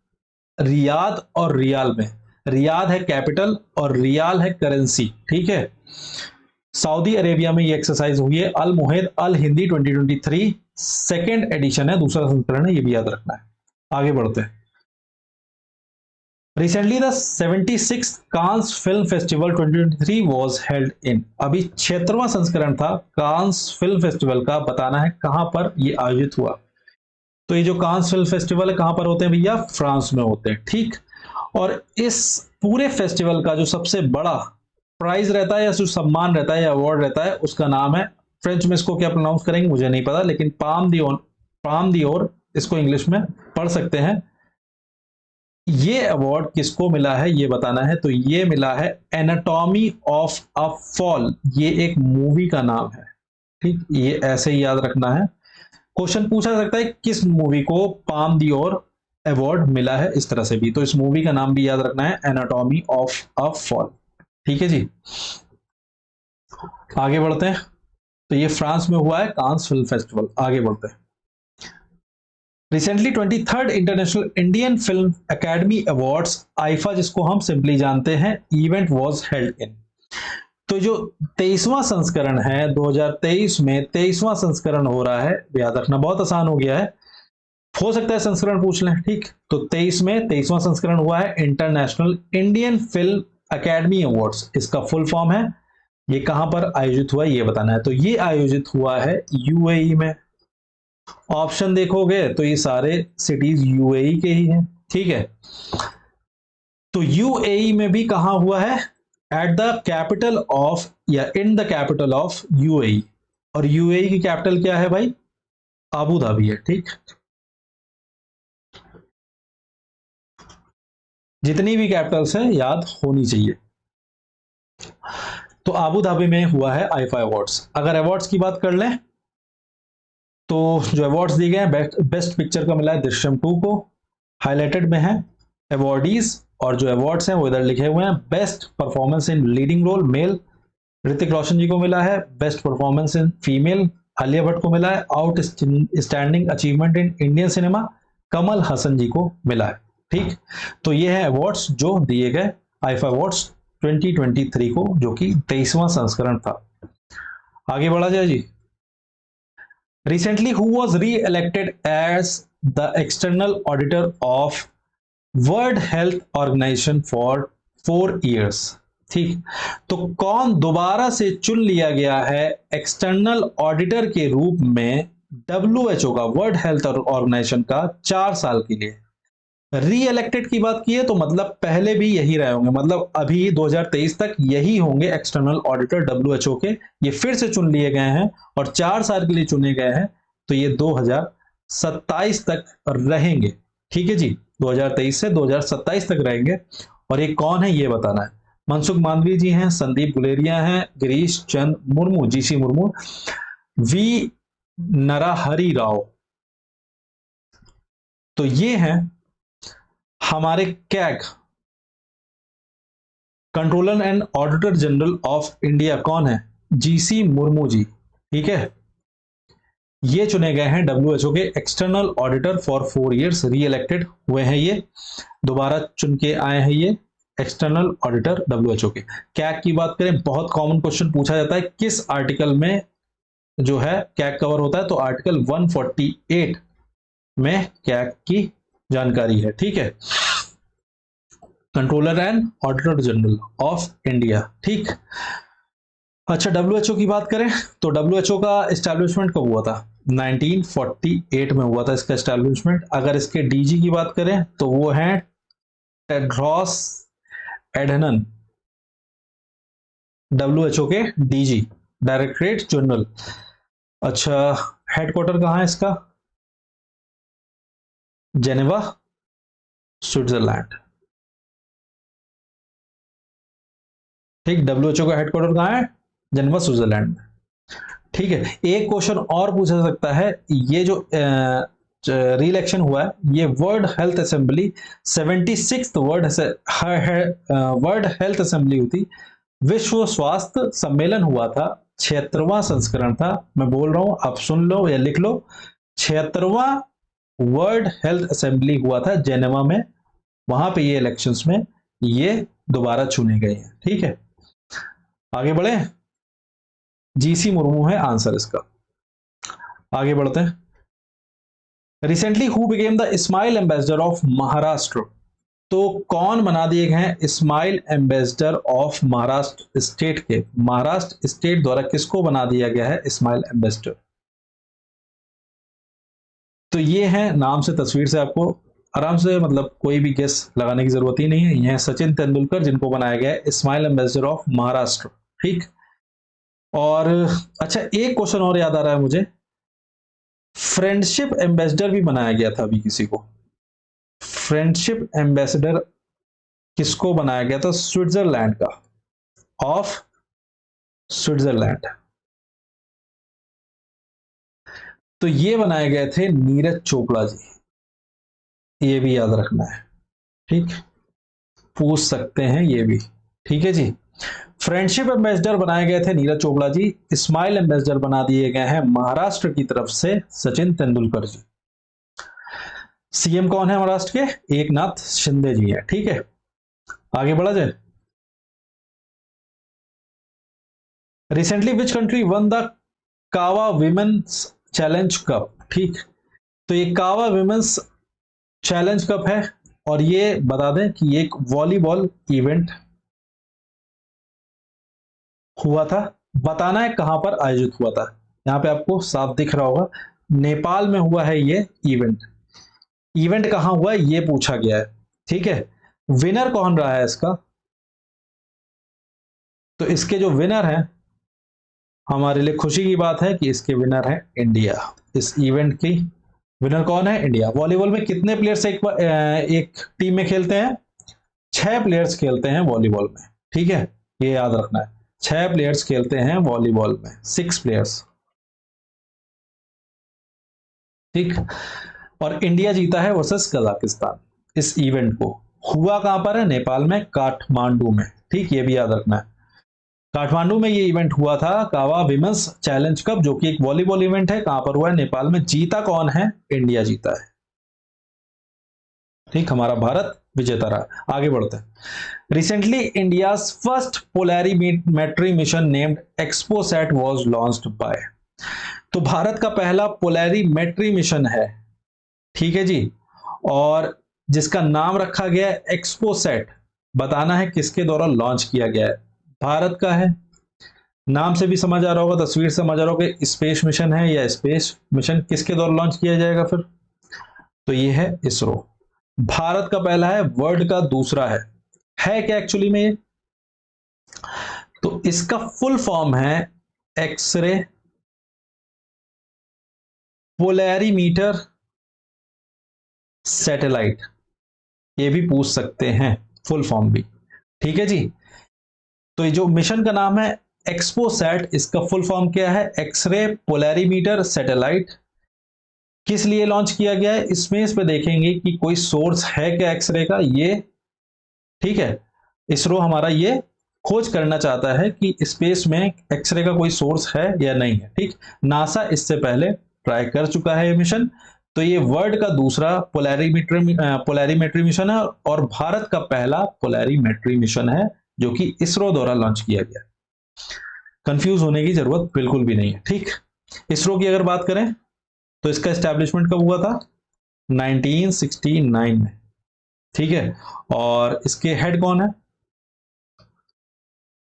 रियाद और रियाल में। रियाद है कैपिटल और रियाल है करेंसी। ठीक है, सऊदी अरेबिया में ये एक्सरसाइज हुई है अल मुहिद अल हिंदी 2023, सेकेंड एडिशन है, दूसरा संस्करण है, ये भी याद रखना है। आगे बढ़ते हैं। Recently, the 76th Cannes film festival 2023 was held in। अभी 76वां संस्करण था कांस फिल्म फेस्टिवल का, बताना है कहां पर ये आयोजित हुआ। तो ये जो कांस फिल्म फेस्टिवल है कहां पर होते हैं भैया? फ्रांस में होते हैं। ठीक, और इस पूरे फेस्टिवल का जो सबसे बड़ा प्राइज रहता है या जो सम्मान रहता है या अवार्ड रहता है, उसका नाम है, फ्रेंच में इसको क्या प्रोनाउंस करेंगे मुझे नहीं पता, लेकिन पाम दी ओर इसको इंग्लिश में पढ़ सकते हैं। ये अवार्ड किसको मिला है ये बताना है। तो ये मिला है एनाटॉमी ऑफ अ फॉल, ये एक मूवी का नाम है। ठीक, ये ऐसे ही याद रखना है। क्वेश्चन पूछा सकता है किस मूवी को पाम दी ओर अवार्ड मिला है, इस तरह से भी। तो इस मूवी का नाम भी याद रखना है, एनाटॉमी ऑफ अ फॉल। ठीक है जी, आगे बढ़ते हैं। तो ये फ्रांस में हुआ है कांस फिल्म फेस्टिवल। आगे बढ़ते हैं। Recently 23rd international Indian film academy awards IIFA, जिसको हम सिंपली जानते हैं, इवेंट वाज हेल्ड इन। तो जो 23वां संस्करण है 2023 में 23वां संस्करण हो रहा है, याद रखना बहुत आसान हो गया है, हो सकता है संस्करण पूछ लें। ठीक, तो 23 में 23वां संस्करण हुआ है international Indian film academy awards, इसका फुल फॉर्म है। ये कहां पर आयोजित हुआ ये बताना है। तो ये आयोजित हुआ है यूएई में। ऑप्शन देखोगे तो ये सारे सिटीज यूएई के ही हैं। ठीक है, तो यूएई में भी कहां हुआ है? एट द कैपिटल ऑफ या in the capital of UAE. और यूएई की कैपिटल क्या है भाई? अबू धाबी है। ठीक, जितनी भी कैपिटल्स हैं याद होनी चाहिए। तो अबू धाबी में हुआ है आईफा अवार्ड्स। अगर अवार्ड्स की बात कर लें तो जो अवार्ड्स दिए गए हैं, बेस्ट पिक्चर का मिला है दृश्यम 2 को, हाईलाइटेड में है अवार्डीज, और जो अवार्ड्स हैं वो इधर लिखे हुए हैं। Best performance in leading role male, Hrithik Roshan ji को मिला है। Best performance in female, Alia Bhatt को मिला है। Outstanding achievement in Indian cinema, Kamal Haasan ji को मिला है। ठीक, तो ये है अवार्ड्स जो दिए गए आईफा अवार्ड्स 2023 को, जो कि 23वां संस्करण था। आगे बढ़ा जाए जी। Recently who was re elected as the external auditor of World Health Organization for 4 years। ठीक, तो कौन दोबारा से चुन लिया गया है एक्सटर्नल ऑडिटर के रूप में WHO का, वर्ल्ड हेल्थ ऑर्गेनाइजेशन का 4 साल के लिए। री इलेक्टेड की बात की है तो मतलब पहले भी यही रहे होंगे, मतलब अभी 2023 तक यही होंगे एक्सटर्नल ऑडिटर WHO के। ये फिर से चुन लिए गए हैं और 4 साल के लिए चुने गए हैं, तो ये 2027 तक रहेंगे। ठीक है जी, 2023 से 2027 तक रहेंगे। और ये कौन है ये बताना है। मनसुख मांडवी जी हैं, संदीप गुलेरिया हैं, गिरीश चंद मुर्मू, जीसी मुर्मू, वी नरहरि राव। तो ये हैं हमारे CAG, controller and auditor general of India. कौन है? जीसी मुर्मू जी। ठीक है, ये चुने गए हैं WHO के एक्सटर्नल ऑडिटर फॉर 4 years, री इलेक्टेड हुए हैं, ये दोबारा चुन के आए हैं ये एक्सटर्नल ऑडिटर WHO के। कैग की बात करें, बहुत कॉमन क्वेश्चन पूछा जाता है, किस आर्टिकल में जो है कैग कवर होता है, तो आर्टिकल 148 में कैग की जानकारी है। ठीक है, controller and auditor general of India. ठीक, अच्छा WHO की बात करें तो WHO का एस्टैब्लिशमेंट कब हुआ था? 1948 में हुआ था इसका एस्टैब्लिशमेंट। अगर इसके DG की बात करें तो वो है टेड्रोस एडहनम, WHO के DG, डायरेक्टरेट जनरल। अच्छा, हेडक्वार्टर कहाँ है इसका? Geneva, Switzerland. ठीक, WHO का हेडक्वार्टर कहाँ है? जेनेवा, स्विट्जरलैंड में। ठीक है, एक क्वेश्चन और पूछा जा सकता है, ये जो री-इलेक्शन हुआ है, ये world health assembly 76th world health assembly हुई थी, विश्व स्वास्थ्य सम्मेलन हुआ था, 76वां संस्करण था। मैं बोल रहा हूं, आप सुन लो या लिख लो, 76वां वर्ल्ड हेल्थ असेंबली हुआ था जेनेवा में, वहां पे ये इलेक्शंस में ये दोबारा चुने गए हैं। ठीक है, आगे बढ़े। जीसी मुर्मू है आंसर इसका। आगे बढ़ते हैं। Recently who became the smile ambassador of Maharashtra. तो कौन बना दिए गए हैं smile ambassador of Maharashtra state के? महाराष्ट्र स्टेट द्वारा किसको बना दिया गया है स्माइल एम्बेसडर? तो ये है, नाम से तस्वीर से आपको आराम से, मतलब कोई भी गेस लगाने की जरूरत ही नहीं है। ये है सचिन तेंदुलकर, जिनको बनाया गया है स्माइल एम्बेसडर ऑफ महाराष्ट्र। ठीक, और अच्छा एक क्वेश्चन और याद आ रहा है मुझे, फ्रेंडशिप एम्बेसडर भी बनाया गया था अभी किसी को। फ्रेंडशिप एम्बेसडर किसको बनाया गया था? स्विट्जरलैंड का, ऑफ स्विट्जरलैंड। तो ये बनाए गए थे नीरज चोपड़ा जी, ये भी याद रखना है। ठीक, पूछ सकते हैं ये भी। ठीक है जी, फ्रेंडशिप एम्बेसडर बनाए गए थे नीरज चोपड़ा जी, स्माइल एम्बेसडर बना दिए गए हैं महाराष्ट्र की तरफ से सचिन तेंदुलकर जी। सीएम कौन है महाराष्ट्र के? एकनाथ शिंदे जी है। ठीक है, आगे बढ़ा जाए। Recently which country one the कावा विमेन्स चैलेंज कप? ठीक, तो ये कावा विमेन्स चैलेंज कप है, और ये बता दें कि ये एक वॉलीबॉल इवेंट हुआ था। बताना है कहां पर आयोजित हुआ था। यहां पे आपको साफ दिख रहा होगा, नेपाल में हुआ है ये इवेंट। इवेंट कहां हुआ है ये पूछा गया है। ठीक है, विनर कौन रहा है इसका? तो इसके जो विनर हैं, हमारे लिए खुशी की बात है कि इसके विनर है इंडिया। इस इवेंट की विनर कौन है? इंडिया। वॉलीबॉल में कितने प्लेयर्स एक टीम में खेलते हैं? 6 प्लेयर्स खेलते हैं वॉलीबॉल में। ठीक है, ये याद रखना है, 6 प्लेयर्स खेलते हैं वॉलीबॉल में, 6 प्लेयर्स। ठीक, और इंडिया जीता है वर्सेस कजाकिस्तान। इस इवेंट को हुआ कहां पर है? नेपाल में, काठमांडू में। ठीक, ये भी याद रखना है, काठमांडू में ये इवेंट हुआ था, कावा विमेंस चैलेंज कप, जो कि एक वॉलीबॉल इवेंट है। कहां पर हुआ है? नेपाल में। जीता कौन है? इंडिया जीता है। ठीक, हमारा भारत विजेता रहा। आगे बढ़ते हैं। Recently India's first polarimetry mission named XPoSat was launched by. तो भारत का पहला पोलैरिमेट्री मिशन है, ठीक है जी, और जिसका नाम रखा गया है एक्सपोसैट। बताना है किसके द्वारा लॉन्च किया गया है। भारत का है, नाम से भी समझ आ रहा होगा, तस्वीर से समझ आ रहा होगा कि स्पेस मिशन है, या स्पेस मिशन किसके द्वारा लॉन्च किया जाएगा फिर, तो ये है इसरो। भारत का पहला है, वर्ल्ड का दूसरा है क्या एक्चुअली में ये, तो इसका फुल फॉर्म है एक्सरे पोलैरीमीटर सैटेलाइट। ये भी पूछ सकते हैं फुल फॉर्म भी, ठीक है जी। तो ये जो मिशन का नाम है एक्सपोसैट, इसका फुल फॉर्म क्या है, एक्सरे पोलैरीमीटर सैटेलाइट। किस लिए लॉन्च किया गया है, इसमें इस पे देखेंगे कि कोई सोर्स है क्या एक्सरे का, ये ठीक है। इसरो हमारा ये खोज करना चाहता है कि स्पेस में एक्सरे का कोई सोर्स है या नहीं है, ठीक। नासा इससे पहले ट्राई कर चुका है ये मिशन। तो ये वर्ल्ड का दूसरा पोलैरीमेट्री मिशन है, और भारत का पहला पोलैरीमेट्री मिशन है जो कि इसरो द्वारा लॉन्च किया गया। कंफ्यूज होने की जरूरत बिल्कुल भी नहीं है, ठीक। इसरो की अगर बात करें तो इसका एस्टैब्लिशमेंट कब हुआ था, 1969 में, ठीक है। और इसके हेड कौन है,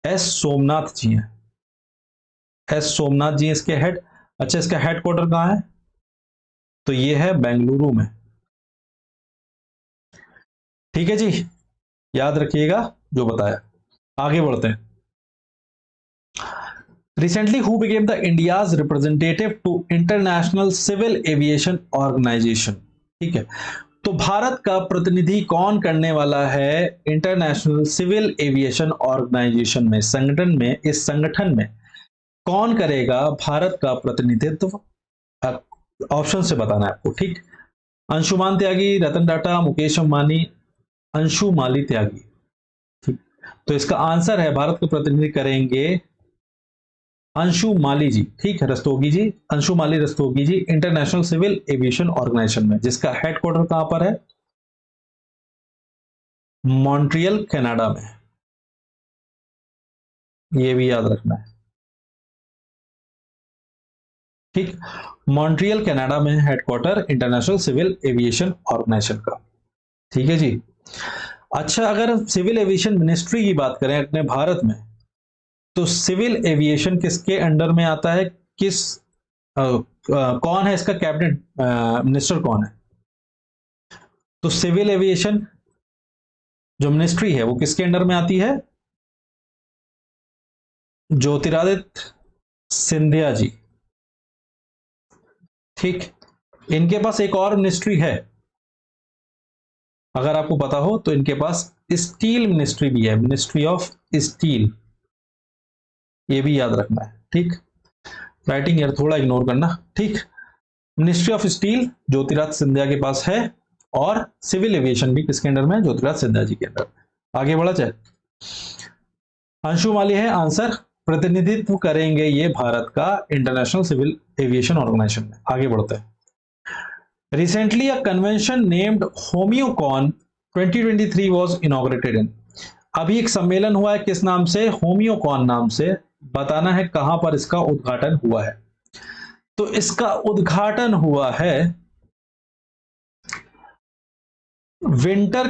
एस सोमनाथ जी हैं, एस सोमनाथ जी इसके हेड। अच्छा, इसका हेडक्वार्टर कहां है, तो ये है बेंगलुरु में, ठीक है जी, याद रखिएगा जो बताया। आगे बढ़ते हैं। Recently who became the India's representative to international civil aviation organization, ठीक है। तो भारत का प्रतिनिधि कौन करने वाला है इंटरनेशनल सिविल एविएशन ऑर्गेनाइजेशन में, संगठन में, इस संगठन में कौन करेगा भारत का प्रतिनिधित्व, ऑप्शन से बताना है आपको, ठीक। अंशुमान त्यागी, रतन टाटा, मुकेश अंबानी, अंशु माली त्यागी, ठीक। तो इसका आंसर है, भारत का प्रतिनिधि करेंगे अंशु माली जी, ठीक है, रस्तोगी जी, अंशु माली रस्तोगी जी, इंटरनेशनल सिविल एविएशन ऑर्गेनाइजेशन में, जिसका हेडक्वार्टर कहां पर है, मॉन्ट्रियल कनाडा में। ये भी याद रखना है, ठीक। मॉन्ट्रियल कनाडा में headquarter international civil aviation organization का, ठीक है जी। अच्छा, अगर सिविल एविएशन मिनिस्ट्री की बात करें अपने भारत में, तो सिविल एविएशन किसके अंडर में आता है, कौन है इसका कैबिनेट मिनिस्टर कौन है, तो सिविल एविएशन जो मिनिस्ट्री है वो किसके अंडर में आती है, ज्योतिरादित्य सिंधिया जी, ठीक। इनके पास एक और मिनिस्ट्री है, अगर आपको पता हो तो इनके पास स्टील मिनिस्ट्री भी है, मिनिस्ट्री ऑफ स्टील, ये भी याद रखना है, ठीक। राइटिंग यार थोड़ा इग्नोर करना, ठीक। Ministry of steel Jyotiraditya Scindia के पास है, और सिविल एविएशन भी किसके अंडर में, ज्योतिरादित्य सिंधिया जी के अंडर। आगे बढ़ा जाए। अंशु माली है आंसर, प्रतिनिधित्व करेंगे ये भारत का इंटरनेशनल सिविल एविएशन ऑर्गेनाइजेशन में। आगे बढ़ते हैं। Recently a convention named Homoeocon 2023 was inaugurated in. अभी एक सम्मेलन हुआ है, किस नाम से, होम्योकॉन नाम से। बताना है कहां पर इसका उद्घाटन हुआ है, तो इसका उद्घाटन हुआ है winter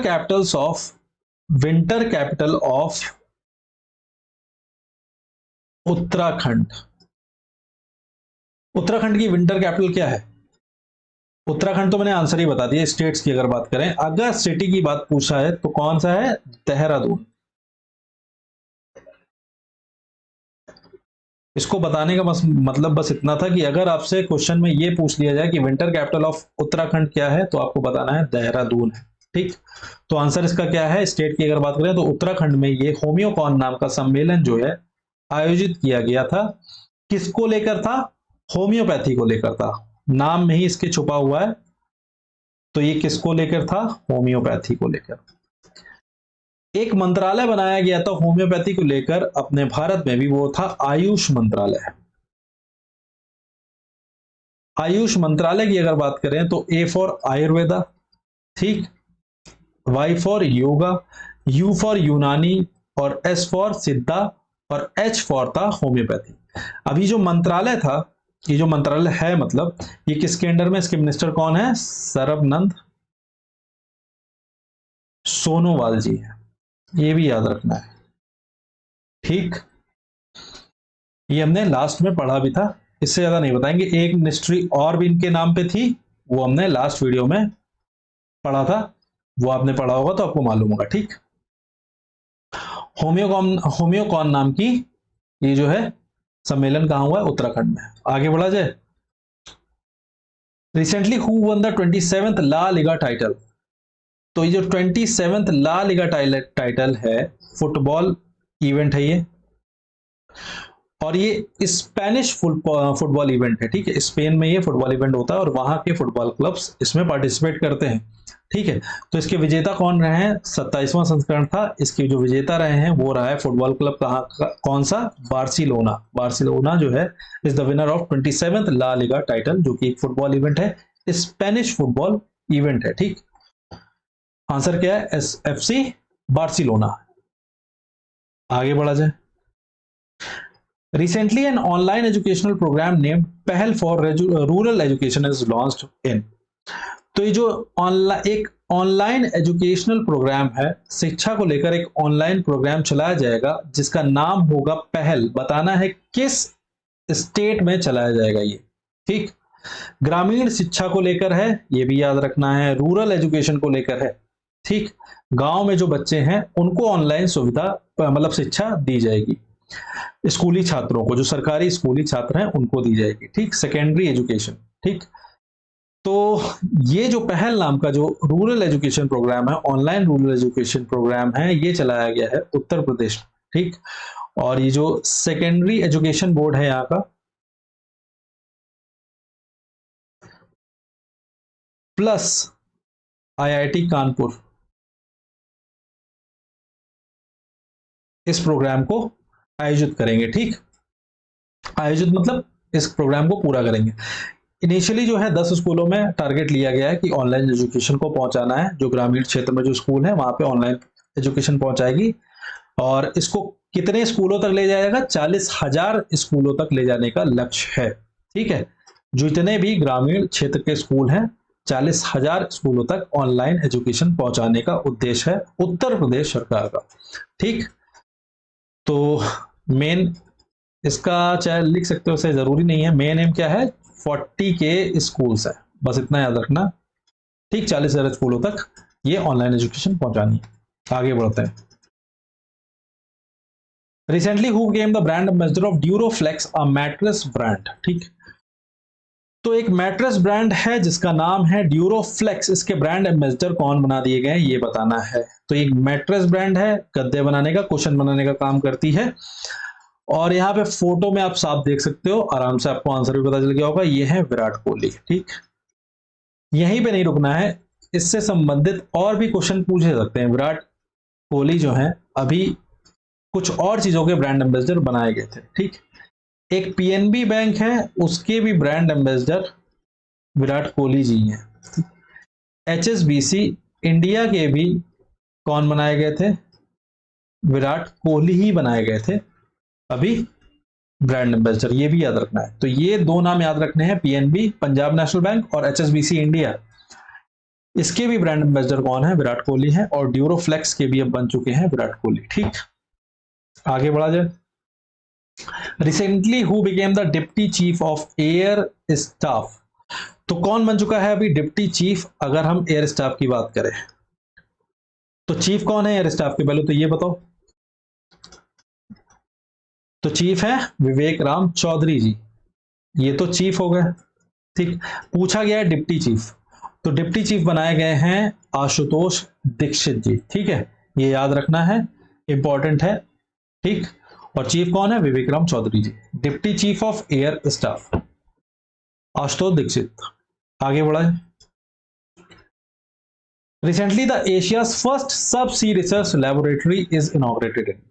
capital of Uttarakhand. Uttarakhand की विंटर कैपिटल क्या है, उत्तराखंड तो मैंने आंसर ही बता दिया। स्टेट्स की अगर बात करें, अगर सिटी की बात पूछा है तो कौन सा है, देहरादून। इसको बताने का मतलब बस इतना था कि अगर आपसे क्वेश्चन में ये पूछ लिया जाए कि विंटर कैपिटल ऑफ उत्तराखंड क्या है, तो आपको बताना है देहरादून है, ठीक। तो आंसर इसका क्या है, स्टेट की अगर बात करें तो उत्तराखंड में ये होम्योकॉन नाम का सम्मेलन जो है आयोजित किया गया था। किसको लेकर था, होम्योपैथी को लेकर था, नाम में ही इसके छुपा हुआ है। तो ये किसको लेकर था, होम्योपैथी को लेकर। एक मंत्रालय बनाया गया था होम्योपैथी को लेकर अपने भारत में भी, वो था आयुष मंत्रालय। आयुष मंत्रालय की अगर बात करें तो ए फॉर आयुर्वेदा, ठीक। Y for yoga, U for यूनानी और S फॉर सिद्धा और H फॉर था होम्योपैथी। अभी जो मंत्रालय था, ये जो मंत्रालय है मतलब ये किसके अंडर में, इसके मिनिस्टर कौन है, सर्बानंद सोनोवाल जी है, ये भी याद रखना है। ठीक, ये हमने लास्ट में पढ़ा भी था, इससे ज्यादा नहीं बताएंगे। एक मिनिस्ट्री और भी इनके नाम पे थी, वो हमने लास्ट वीडियो में पढ़ा था, वो आपने पढ़ा होगा तो आपको मालूम होगा। ठीक, होम्योकॉन नाम की ये जो है सम्मेलन कहां हुआ है, उत्तराखंड में। आगे बढ़ा जाए। Recently who won the 27th La Liga title, तो ये जो 27th ला लिगा टाइटल है, फुटबॉल इवेंट है ये, और ये स्पेनिश फुटबॉल इवेंट है। ठीक है, स्पेन में ये फुटबॉल इवेंट होता है और वहां के फुटबॉल क्लब्स इसमें पार्टिसिपेट करते हैं। ठीक है, तो इसके विजेता कौन रहे हैं, 27वां संस्करण था, इसके जो विजेता रहे हैं वो रहा है फुटबॉल क्लब कौन सा, बार्सिलोना। बार्सिलोना जो है is the winner of 27th La Liga title, जो कि एक फुटबॉल इवेंट है, स्पेनिश फुटबॉल इवेंट है। ठीक, आंसर क्या है, FC बार्सिलोना। आगे बढ़ा जाए। Recently, an online educational program named Pehal for Rural Education is launched in. तो ये जो एक ऑनलाइन एजुकेशनल प्रोग्राम है, शिक्षा को लेकर एक ऑनलाइन प्रोग्राम चलाया जाएगा जिसका नाम होगा पहल। बताना है किस स्टेट में चलाया जाएगा ये। ठीक, ग्रामीण शिक्षा को लेकर है, ये भी याद रखना है, रूरल एजुकेशन को लेकर है। ठीक, गांव में जो बच्चे हैं उनको ऑनलाइन सुविधा मतलब शिक्षा दी जाएगी, स्कूली छात्रों को, जो सरकारी स्कूली छात्र हैं उनको दी जाएगी। ठीक, सेकेंडरी एजुकेशन। ठीक, तो ये जो पहल नाम का जो रूरल एजुकेशन प्रोग्राम है, ऑनलाइन रूरल एजुकेशन प्रोग्राम है, ये चलाया गया है उत्तर प्रदेश। ठीक, और ये जो सेकेंडरी एजुकेशन बोर्ड है यहाँ का, प्लस IIT कानपुर, इस प्रोग्राम को आयोजित करेंगे। ठीक, आयोजित मतलब इस प्रोग्राम को पूरा करेंगे। इनिशियली जो है 10 स्कूलों में टारगेट लिया गया है कि ऑनलाइन एजुकेशन को पहुंचाना है, जो ग्रामीण क्षेत्र में जो स्कूल है वहां पे ऑनलाइन एजुकेशन पहुंचाएगी। और इसको कितने स्कूलों तक ले जाएगा, 40,000 स्कूलों तक ले जाने का लक्ष्य है। ठीक है, जो इतने भी ग्रामीण क्षेत्र के स्कूल हैं, 40,000 स्कूलों तक ऑनलाइन एजुकेशन पहुंचाने का उद्देश्य है उत्तर प्रदेश सरकार का। ठीक, तो मेन इसका चाहे लिख सकते हो, उसे जरूरी नहीं है, मेन एम क्या है, 40 के स्कूल्स है, बस इतना याद रखना। ठीक, 40,000 स्कूलों तक ये ऑनलाइन एजुकेशन पहुंचानी है। आगे बढ़ते हैं। Recently who became the brand ambassador of Duroflex, a mattress brand. ठीक, तो एक मैट्रेस ब्रांड है जिसका नाम है ड्यूरोफ्लेक्स, इसके ब्रांड एम्बेसडर कौन बना दिए गए ये बताना है। तो एक मैट्रेस ब्रांड है, गद्दे बनाने का, कुशन बनाने का काम करती है। और यहाँ पे फोटो में आप साफ देख सकते हो, आराम से आपको आंसर भी पता चल गया होगा, ये है विराट कोहली। ठीक, यहीं पे नहीं रुकना है, इससे संबंधित और भी क्वेश्चन पूछे सकते हैं। विराट कोहली जो है अभी कुछ और चीजों के ब्रांड एम्बेसडर बनाए गए थे। ठीक, एक PNB बैंक है, उसके भी ब्रांड एम्बेसडर विराट कोहली जी हैं। HSBC इंडिया के भी कौन बनाए गए थे, विराट कोहली ही बनाए गए थे अभी ब्रांड एम्बेसडर, ये भी याद रखना है। तो ये दो नाम याद रखने हैं, PNB पंजाब नेशनल बैंक और HSBC इंडिया, इसके भी ब्रांड एम्बेसडर कौन है, विराट कोहली है। और ड्यूरोफ्लेक्स के भी अब बन चुके हैं विराट कोहली। ठीक, आगे बढ़ा जाए। Recently who became the deputy chief of air staff, तो कौन बन चुका है अभी डिप्टी चीफ, अगर हम एयर स्टाफ की बात करें तो चीफ कौन है एयर स्टाफ के, पहले तो ये बताओ। तो चीफ है विवेक राम चौधरी जी, ये तो चीफ हो गए। ठीक, पूछा गया है डिप्टी चीफ, तो डिप्टी चीफ बनाए गए हैं आशुतोष दीक्षित जी। ठीक है, ये याद रखना है, इंपॉर्टेंट है। ठीक, और चीफ कौन है, Vivek Ram Chaudhari ji, deputy chief of air staff Ashutosh Dixit. आगे बढ़ा। Recently the Asia's first subsea research laboratory is inaugurated in,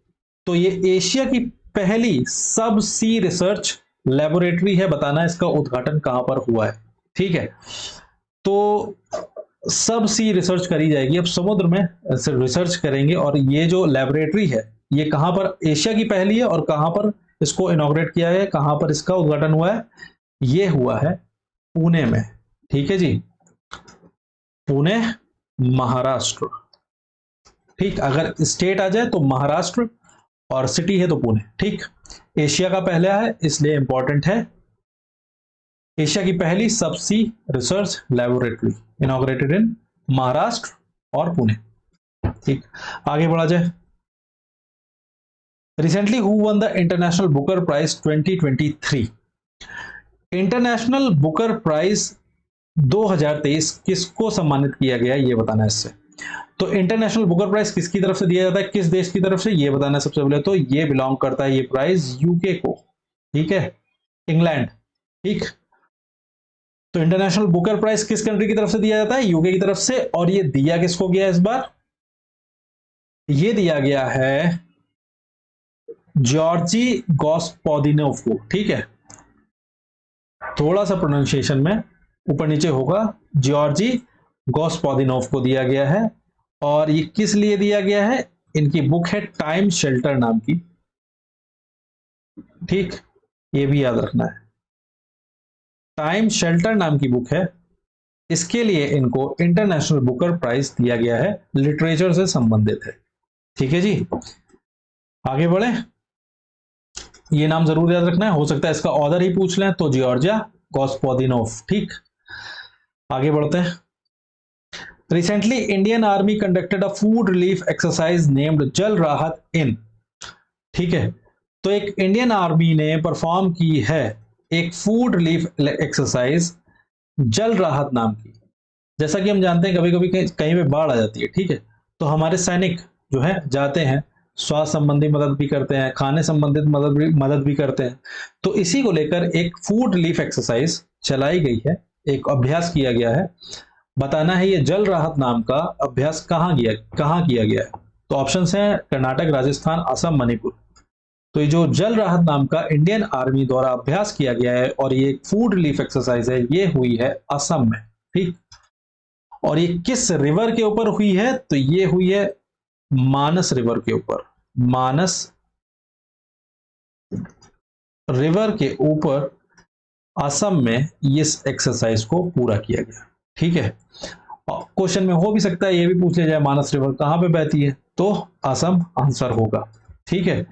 तो ये एशिया की पहली सब सी रिसर्च लैबोरेटरी है, बताना इसका उद्घाटन कहां पर हुआ है। ठीक है, तो सब सी रिसर्च करी जाएगी। अब समुद्र में रिसर्च करेंगे और ये जो लेबोरेटरी है ये कहां पर, एशिया की पहली है, और कहां पर इसको इनॉग्रेट किया है, कहां पर इसका उद्घाटन हुआ है, ये हुआ है पुणे में। ठीक है जी, पुणे महाराष्ट्र। ठीक, अगर स्टेट आ जाए तो महाराष्ट्र और सिटी है तो पुणे। ठीक, एशिया का पहला है इसलिए इंपॉर्टेंट है। एशिया की पहली subsea research laboratory inaugurated in Maharashtra और पुणे। ठीक, आगे बढ़ा जाए। Recently who won the International Booker Prize 2023? International Booker Prize 2023 किसको सम्मानित किया गया ये बताना है इससे। तो इंटरनेशनल बुकर प्राइज किसकी तरफ से दिया जाता है, किस देश की तरफ से, ये बताना है सबसे पहले। तो ये बिलोंग करता है ये प्राइज यूके को। ठीक है, इंग्लैंड। ठीक, तो इंटरनेशनल बुकर प्राइज किस कंट्री की तरफ से दिया जाता है, यूके की तरफ से। और ये दिया किसको गया इस बार, ये दिया गया है जॉर्जी गॉस्पोदिनोव को। ठीक है, थोड़ा सा प्रोनाउंसिएशन में ऊपर नीचे होगा, जॉर्जी गॉस्पोदिनोव को दिया गया है। और ये किस लिए दिया गया है, इनकी बुक है टाइम शेल्टर नाम की। ठीक, ये भी याद रखना है, टाइम शेल्टर नाम की बुक है, इसके लिए इनको इंटरनेशनल बुकर प्राइज दिया गया है, लिटरेचर से संबंधित है। ठीक है जी, आगे बढ़े। ये नाम जरूर याद रखना है, हो सकता है इसका ऑथर ही पूछ लें, तो जॉर्जिया गॉस्पोदिनोव। ठीक, आगे बढ़ते हैं। Recently Indian army conducted a food relief exercise named जल राहत इन। ठीक है, तो एक इंडियन आर्मी ने परफॉर्म की है एक फूड रिलीफ एक्सरसाइज जल राहत नाम की। जैसा कि हम जानते हैं कभी कभी कहीं पे बाढ़ आ जाती है। ठीक है, तो हमारे सैनिक जो है जाते हैं, स्वास्थ्य संबंधी मदद भी करते हैं, खाने संबंधित मदद भी करते हैं। तो इसी को लेकर एक फूड रिलीफ एक्सरसाइज चलाई गई है, एक अभ्यास किया गया है। बताना है ये जल राहत नाम का अभ्यास कहाँ किया गया है। तो ऑप्शंस हैं कर्नाटक, राजस्थान, असम, मणिपुर। तो ये जो जल राहत नाम का इंडियन आर्मी द्वारा अभ्यास किया गया है और ये फूड रिलीफ एक्सरसाइज है, ये हुई है असम में। ठीक, और ये किस रिवर के ऊपर हुई है, तो ये हुई है मानस रिवर के ऊपर। मानस रिवर के ऊपर असम में इस एक्सरसाइज को पूरा किया गया। ठीक है, क्वेश्चन में हो भी सकता है ये भी पूछ लिया जाए मानस रिवर कहां पे बहती है, तो असम आंसर होगा। ठीक है,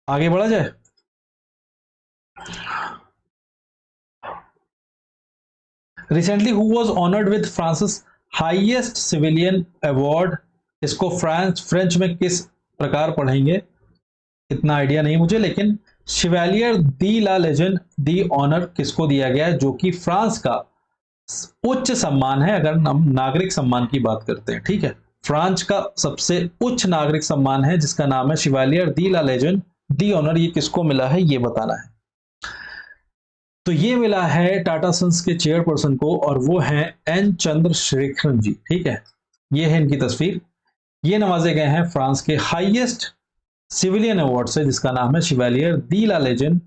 आगे बढ़ा जाए। Recently who was honoured with Francis highest civilian award? इसको फ्रेंच में किस प्रकार पढ़ेंगे इतना आइडिया नहीं मुझे, लेकिन शिवेलियर दी ला लेजेंड दी ऑनर किसको दिया गया है, जो कि फ्रांस का उच्च सम्मान है अगर हम नागरिक सम्मान की बात करते हैं। ठीक है, फ्रांस का सबसे उच्च नागरिक सम्मान है जिसका नाम है शिवेलियर दी ला लेजेंड दी ऑनर। ये किसको मिला है ये बताना है। तो ये मिला है टाटा सन्स के चेयरपर्सन को और वो हैं एन चंद्रशेखरन जी। ठीक है, ये है इनकी तस्वीर। ये नवाजे गए हैं फ्रांस के हाईएस्ट सिविलियन अवार्ड से जिसका नाम है शिवेलियर दी ला लेजेंड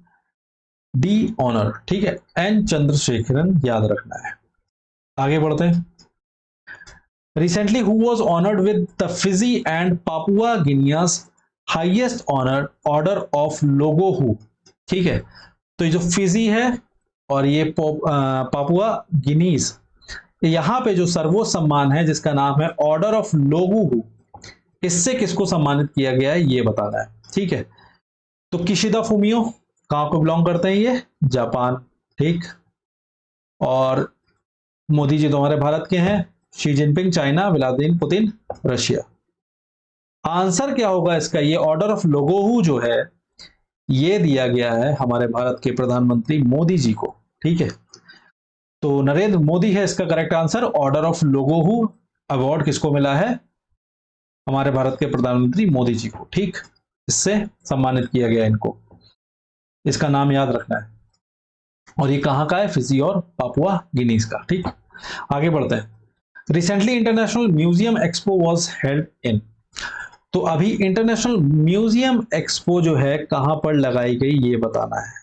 दी ऑनर। ठीक है, एन चंद्रशेखरन याद रखना है। आगे बढ़ते हैं। Recently who was honoured with the Fiji and Papua Guinea's highest honour order of Logohu? ठीक है, तो ये जो फिजी है और ये पापुआ गिनीज, यहां पे जो सर्वोच्च सम्मान है जिसका नाम है ऑर्डर ऑफ लोगोहू, इससे किसको सम्मानित किया गया है ये बताना है। ठीक है, तो किशिदा फुमियो कहां को बिलोंग करते हैं, ये जापान। ठीक, और मोदी जी तो हमारे भारत के हैं, Xi Jinping China, Vladimir Putin Russia. Answer क्या होगा इसका, ये ऑर्डर ऑफ लोगोहू जो है ये दिया गया है हमारे भारत के प्रधानमंत्री मोदी जी को। ठीक है, तो नरेंद्र मोदी है इसका correct answer. Order of लोगोहू award किसको मिला है, हमारे भारत के प्रधानमंत्री मोदी जी को। ठीक, इससे सम्मानित किया गया इनको, इसका नाम याद रखना है। और ये कहां का है, फिजी और पापुआ गिनीज का। ठीक, आगे बढ़ते हैं। Recently international museum expo was held in. तो अभी इंटरनेशनल म्यूजियम एक्सपो जो है कहां पर लगाई गई ये बताना है।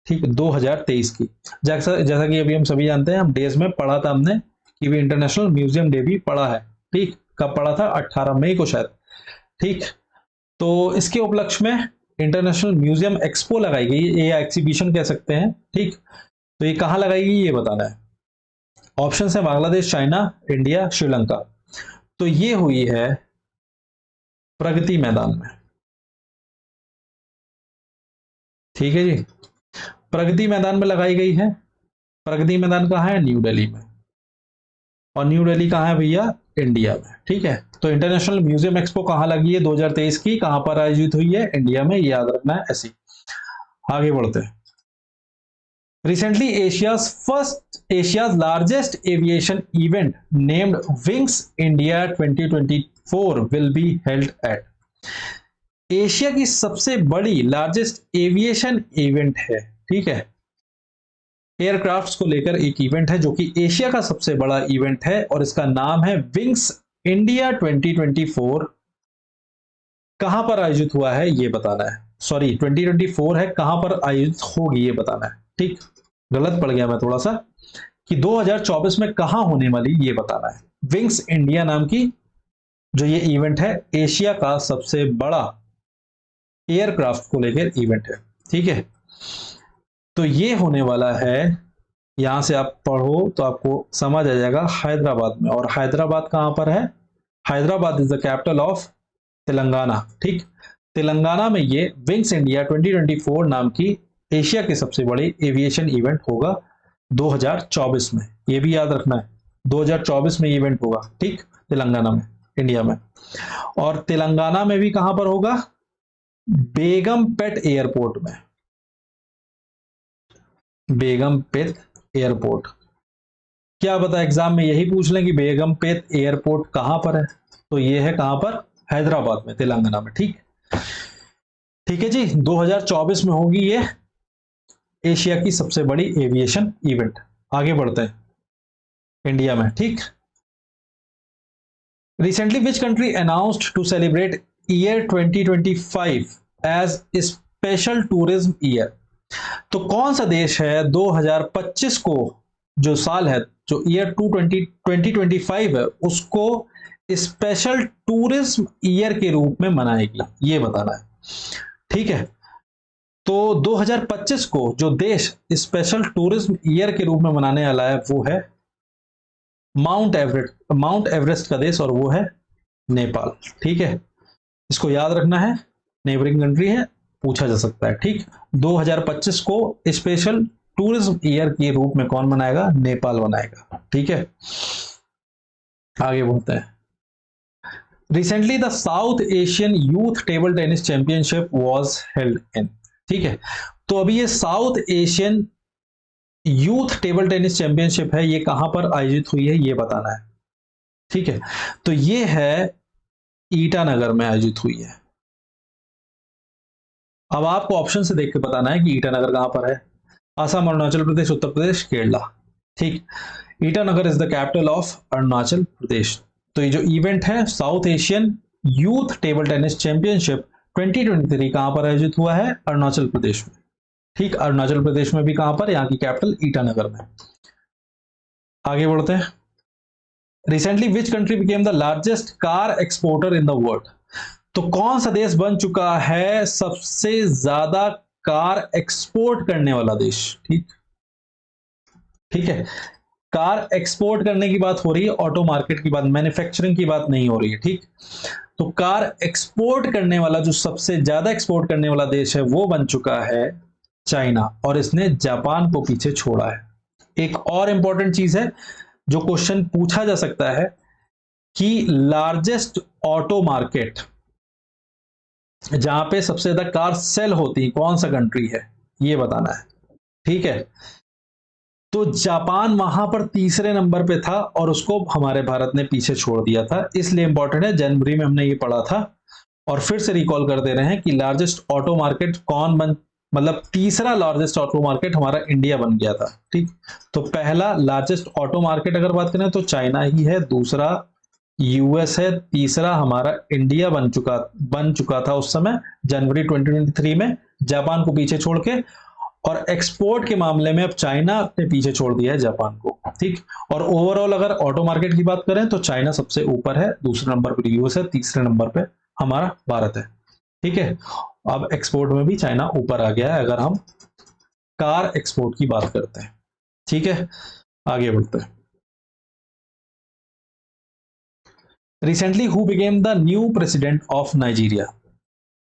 ठीक है, 2023 की। जैसा कि अभी हम सभी जानते हैं, हम डेज में पढ़ा था हमने कि भी इंटरनेशनल म्यूजियम डे भी पड़ा है। ठीक, कब पड़ा था? 18 मई को शायद। ठीक, तो इसके उपलक्ष्य में इंटरनेशनल म्यूजियम एक्सपो लगाई गई, ये एग्जीबिशन कह सकते हैं। ठीक, तो ये कहां लगाई गई ये बताना है। ऑप्शन है बांग्लादेश, चाइना, इंडिया, श्रीलंका। तो ये हुई है प्रगति मैदान में। ठीक है जी, प्रगति मैदान में लगाई गई है। प्रगति मैदान कहाँ है? न्यू दिल्ली में। और न्यू दिल्ली कहाँ है भैया? इंडिया में। ठीक है, तो इंटरनेशनल म्यूजियम एक्सपो कहाँ लगी है 2023 की, कहां पर आयोजित हुई है? इंडिया में, याद रखना है ऐसी। आगे बढ़ते हैं। Recently, Asia's largest aviation event named Wings India 2024 will be held at। Asia की सबसे बड़ी लार्जेस्ट एविएशन इवेंट है। ठीक है, एयरक्राफ्ट्स को लेकर एक इवेंट है जो कि एशिया का सबसे बड़ा इवेंट है और इसका नाम है विंग्स इंडिया 2024। कहां पर आयोजित हुआ है ये बताना है। सॉरी, 2024 है, कहां पर आयोजित होगी ये बताना है। ठीक, गलत पड़ गया मैं थोड़ा सा, कि 2024 में कहां होने वाली ये बताना है। विंग्स इंडिया नाम की जो ये इवेंट है, एशिया का सबसे बड़ा एयरक्राफ्ट को लेकर इवेंट है। ठीक है, तो ये होने वाला है, यहां से आप पढ़ो तो आपको समझ आ जाएगा, हैदराबाद में। और हैदराबाद कहां पर है? Hyderabad is the capital of Telangana. ठीक, तेलंगाना में ये विंग्स इंडिया 2024 नाम की एशिया की सबसे बड़ी एविएशन इवेंट होगा 2024 में। ये भी याद रखना है, 2024 में इवेंट होगा। ठीक, तेलंगाना में, इंडिया में। और तेलंगाना में भी कहां पर होगा? बेगमपेट एयरपोर्ट में। बेगमपेट एयरपोर्ट, क्या पता एग्जाम में यही पूछ लें कि बेगमपेट एयरपोर्ट कहां पर है, तो ये है कहां पर? हैदराबाद में, तेलंगाना में। ठीक, ठीक है जी, 2024 में होगी ये एशिया की सबसे बड़ी एविएशन इवेंट। आगे बढ़ते हैं, इंडिया में। ठीक, recently which country announced to celebrate year 2025 as special tourism year. तो कौन सा देश है 2025 को, जो साल है, जो ईयर 2025 है, उसको स्पेशल टूरिज्म ईयर के रूप में मनाएगी, ये बताना है। ठीक है, तो 2025 को जो देश स्पेशल टूरिज्म ईयर के रूप में मनाने वाला है वो है माउंट एवरेस्ट का देश, और वो है नेपाल। ठीक है, इसको याद रखना है, नेबरिंग कंट्री है, पूछा जा सकता है। ठीक, 2025 को स्पेशल टूरिज्म ईयर के रूप में कौन मनाएगा? नेपाल बनाएगा। ठीक है, आगे बढ़ते हैं। Recently the south Asian youth table tennis championship was held in. ठीक है, तो अभी ये south Asian youth table tennis championship है, ये कहां पर आयोजित हुई है ये बताना है। ठीक है, तो ये है ईटानगर में आयोजित हुई है। अब आपको ऑप्शन से देख के बताना है कि ईटानगर कहां पर है। असम, अरुणाचल प्रदेश, उत्तर प्रदेश, केरला। ठीक, Itanagar is the capital of Arunachal Pradesh. तो ये जो इवेंट है South Asian youth table tennis championship 2023 कहां पर आयोजित हुआ है? अरुणाचल प्रदेश में। ठीक, अरुणाचल प्रदेश में भी कहां पर? यहाँ की कैपिटल ईटानगर में। आगे बढ़ते हैं। Recently which country became the largest car exporter in the world. तो कौन सा देश बन चुका है सबसे ज्यादा कार एक्सपोर्ट करने वाला देश? ठीक, ठीक है, कार एक्सपोर्ट करने की बात हो रही है, ऑटो मार्केट की बात, मैन्युफैक्चरिंग की बात नहीं हो रही है। ठीक, तो कार एक्सपोर्ट करने वाला, जो सबसे ज्यादा एक्सपोर्ट करने वाला देश है वो बन चुका है चाइना, और इसने जापान को पीछे छोड़ा है। एक और इंपॉर्टेंट चीज है जो क्वेश्चन पूछा जा सकता है कि लार्जेस्ट ऑटो मार्केट जहां पे सबसे ज्यादा कार सेल होती, कौन सा कंट्री है ये बताना है। ठीक है, तो जापान वहां पर तीसरे नंबर पे था और उसको हमारे भारत ने पीछे छोड़ दिया था, इसलिए इंपॉर्टेंट है। जनवरी में हमने ये पढ़ा था और फिर से रिकॉल कर दे रहे हैं कि लार्जेस्ट ऑटो मार्केट कौन बन, मतलब तीसरा लार्जेस्ट ऑटो मार्केट हमारा इंडिया बन गया था। ठीक, तो पहला लार्जेस्ट ऑटो मार्केट अगर बात करें तो चाइना ही है, दूसरा यूएस है, तीसरा हमारा इंडिया बन चुका था उस समय जनवरी 2023 में, जापान को पीछे छोड़ के। और एक्सपोर्ट के मामले में अब चाइना ने पीछे छोड़ दिया है जापान को, ठीक। और ओवरऑल अगर ऑटो मार्केट की बात करें तो चाइना सबसे ऊपर है, दूसरे नंबर पर यूएस है, तीसरे नंबर पे हमारा भारत है, ठीक है। अब एक्सपोर्ट में भी चाइना ऊपर आ गया है अगर हम कार एक्सपोर्ट की बात करते हैं, ठीक है। आगे बढ़ते हैं। Recently who became the new president of Nigeria.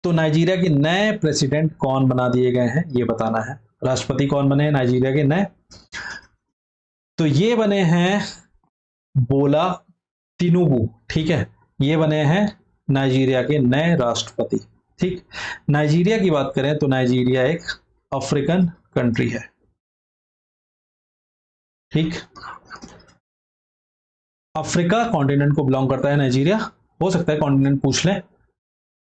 तो नाइजीरिया के नए प्रेसिडेंट कौन बना दिए गए हैं ये बताना है। राष्ट्रपति कौन बने हैं नाइजीरिया के नए? तो ये बने हैं बोला तिनुबू, ठीक है। ये बने हैं नाइजीरिया के नए राष्ट्रपति, ठीक। नाइजीरिया की बात करें तो नाइजीरिया एक अफ्रीकन कंट्री है, ठीक। अफ्रीका कॉन्टिनेंट को बिलोंग करता है नाइजीरिया। हो सकता है कॉन्टिनेंट पूछ लें,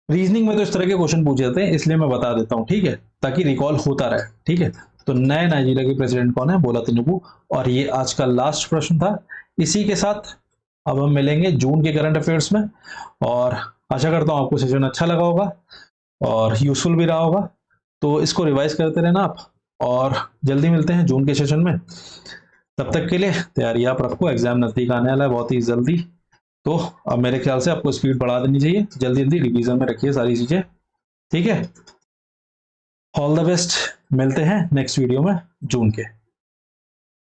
रीजनिंग में तो इस तरह के क्वेश्चन पूछे जाते हैं, इसलिए मैं बता देता हूं, ठीक है, ताकि रिकॉल होता रहे, ठीक है। तो नए नाइजीरिया के प्रेसिडेंट कौन है? बोला तिनुबू। और ये आज का लास्ट प्रश्न था। इसी के साथ अब हम मिलेंगे जून के करंट अफेयर्स में, और आशा करता हूं आपको सेशन अच्छा लगा होगा और यूजफुल भी रहा होगा। तो इसको रिवाइज करते रहना आप, और जल्दी मिलते हैं जून के सेशन में। तब तक के लिए तैयारी आप रखो, एग्जाम नजदीक आने वाला है बहुत ही जल्दी। तो अब मेरे ख्याल से आपको स्पीड बढ़ा देनी चाहिए, जल्दी जल्दी रिवीजन में रखिए सारी चीजें, ठीक है। ऑल द बेस्ट, मिलते हैं नेक्स्ट वीडियो में जून के।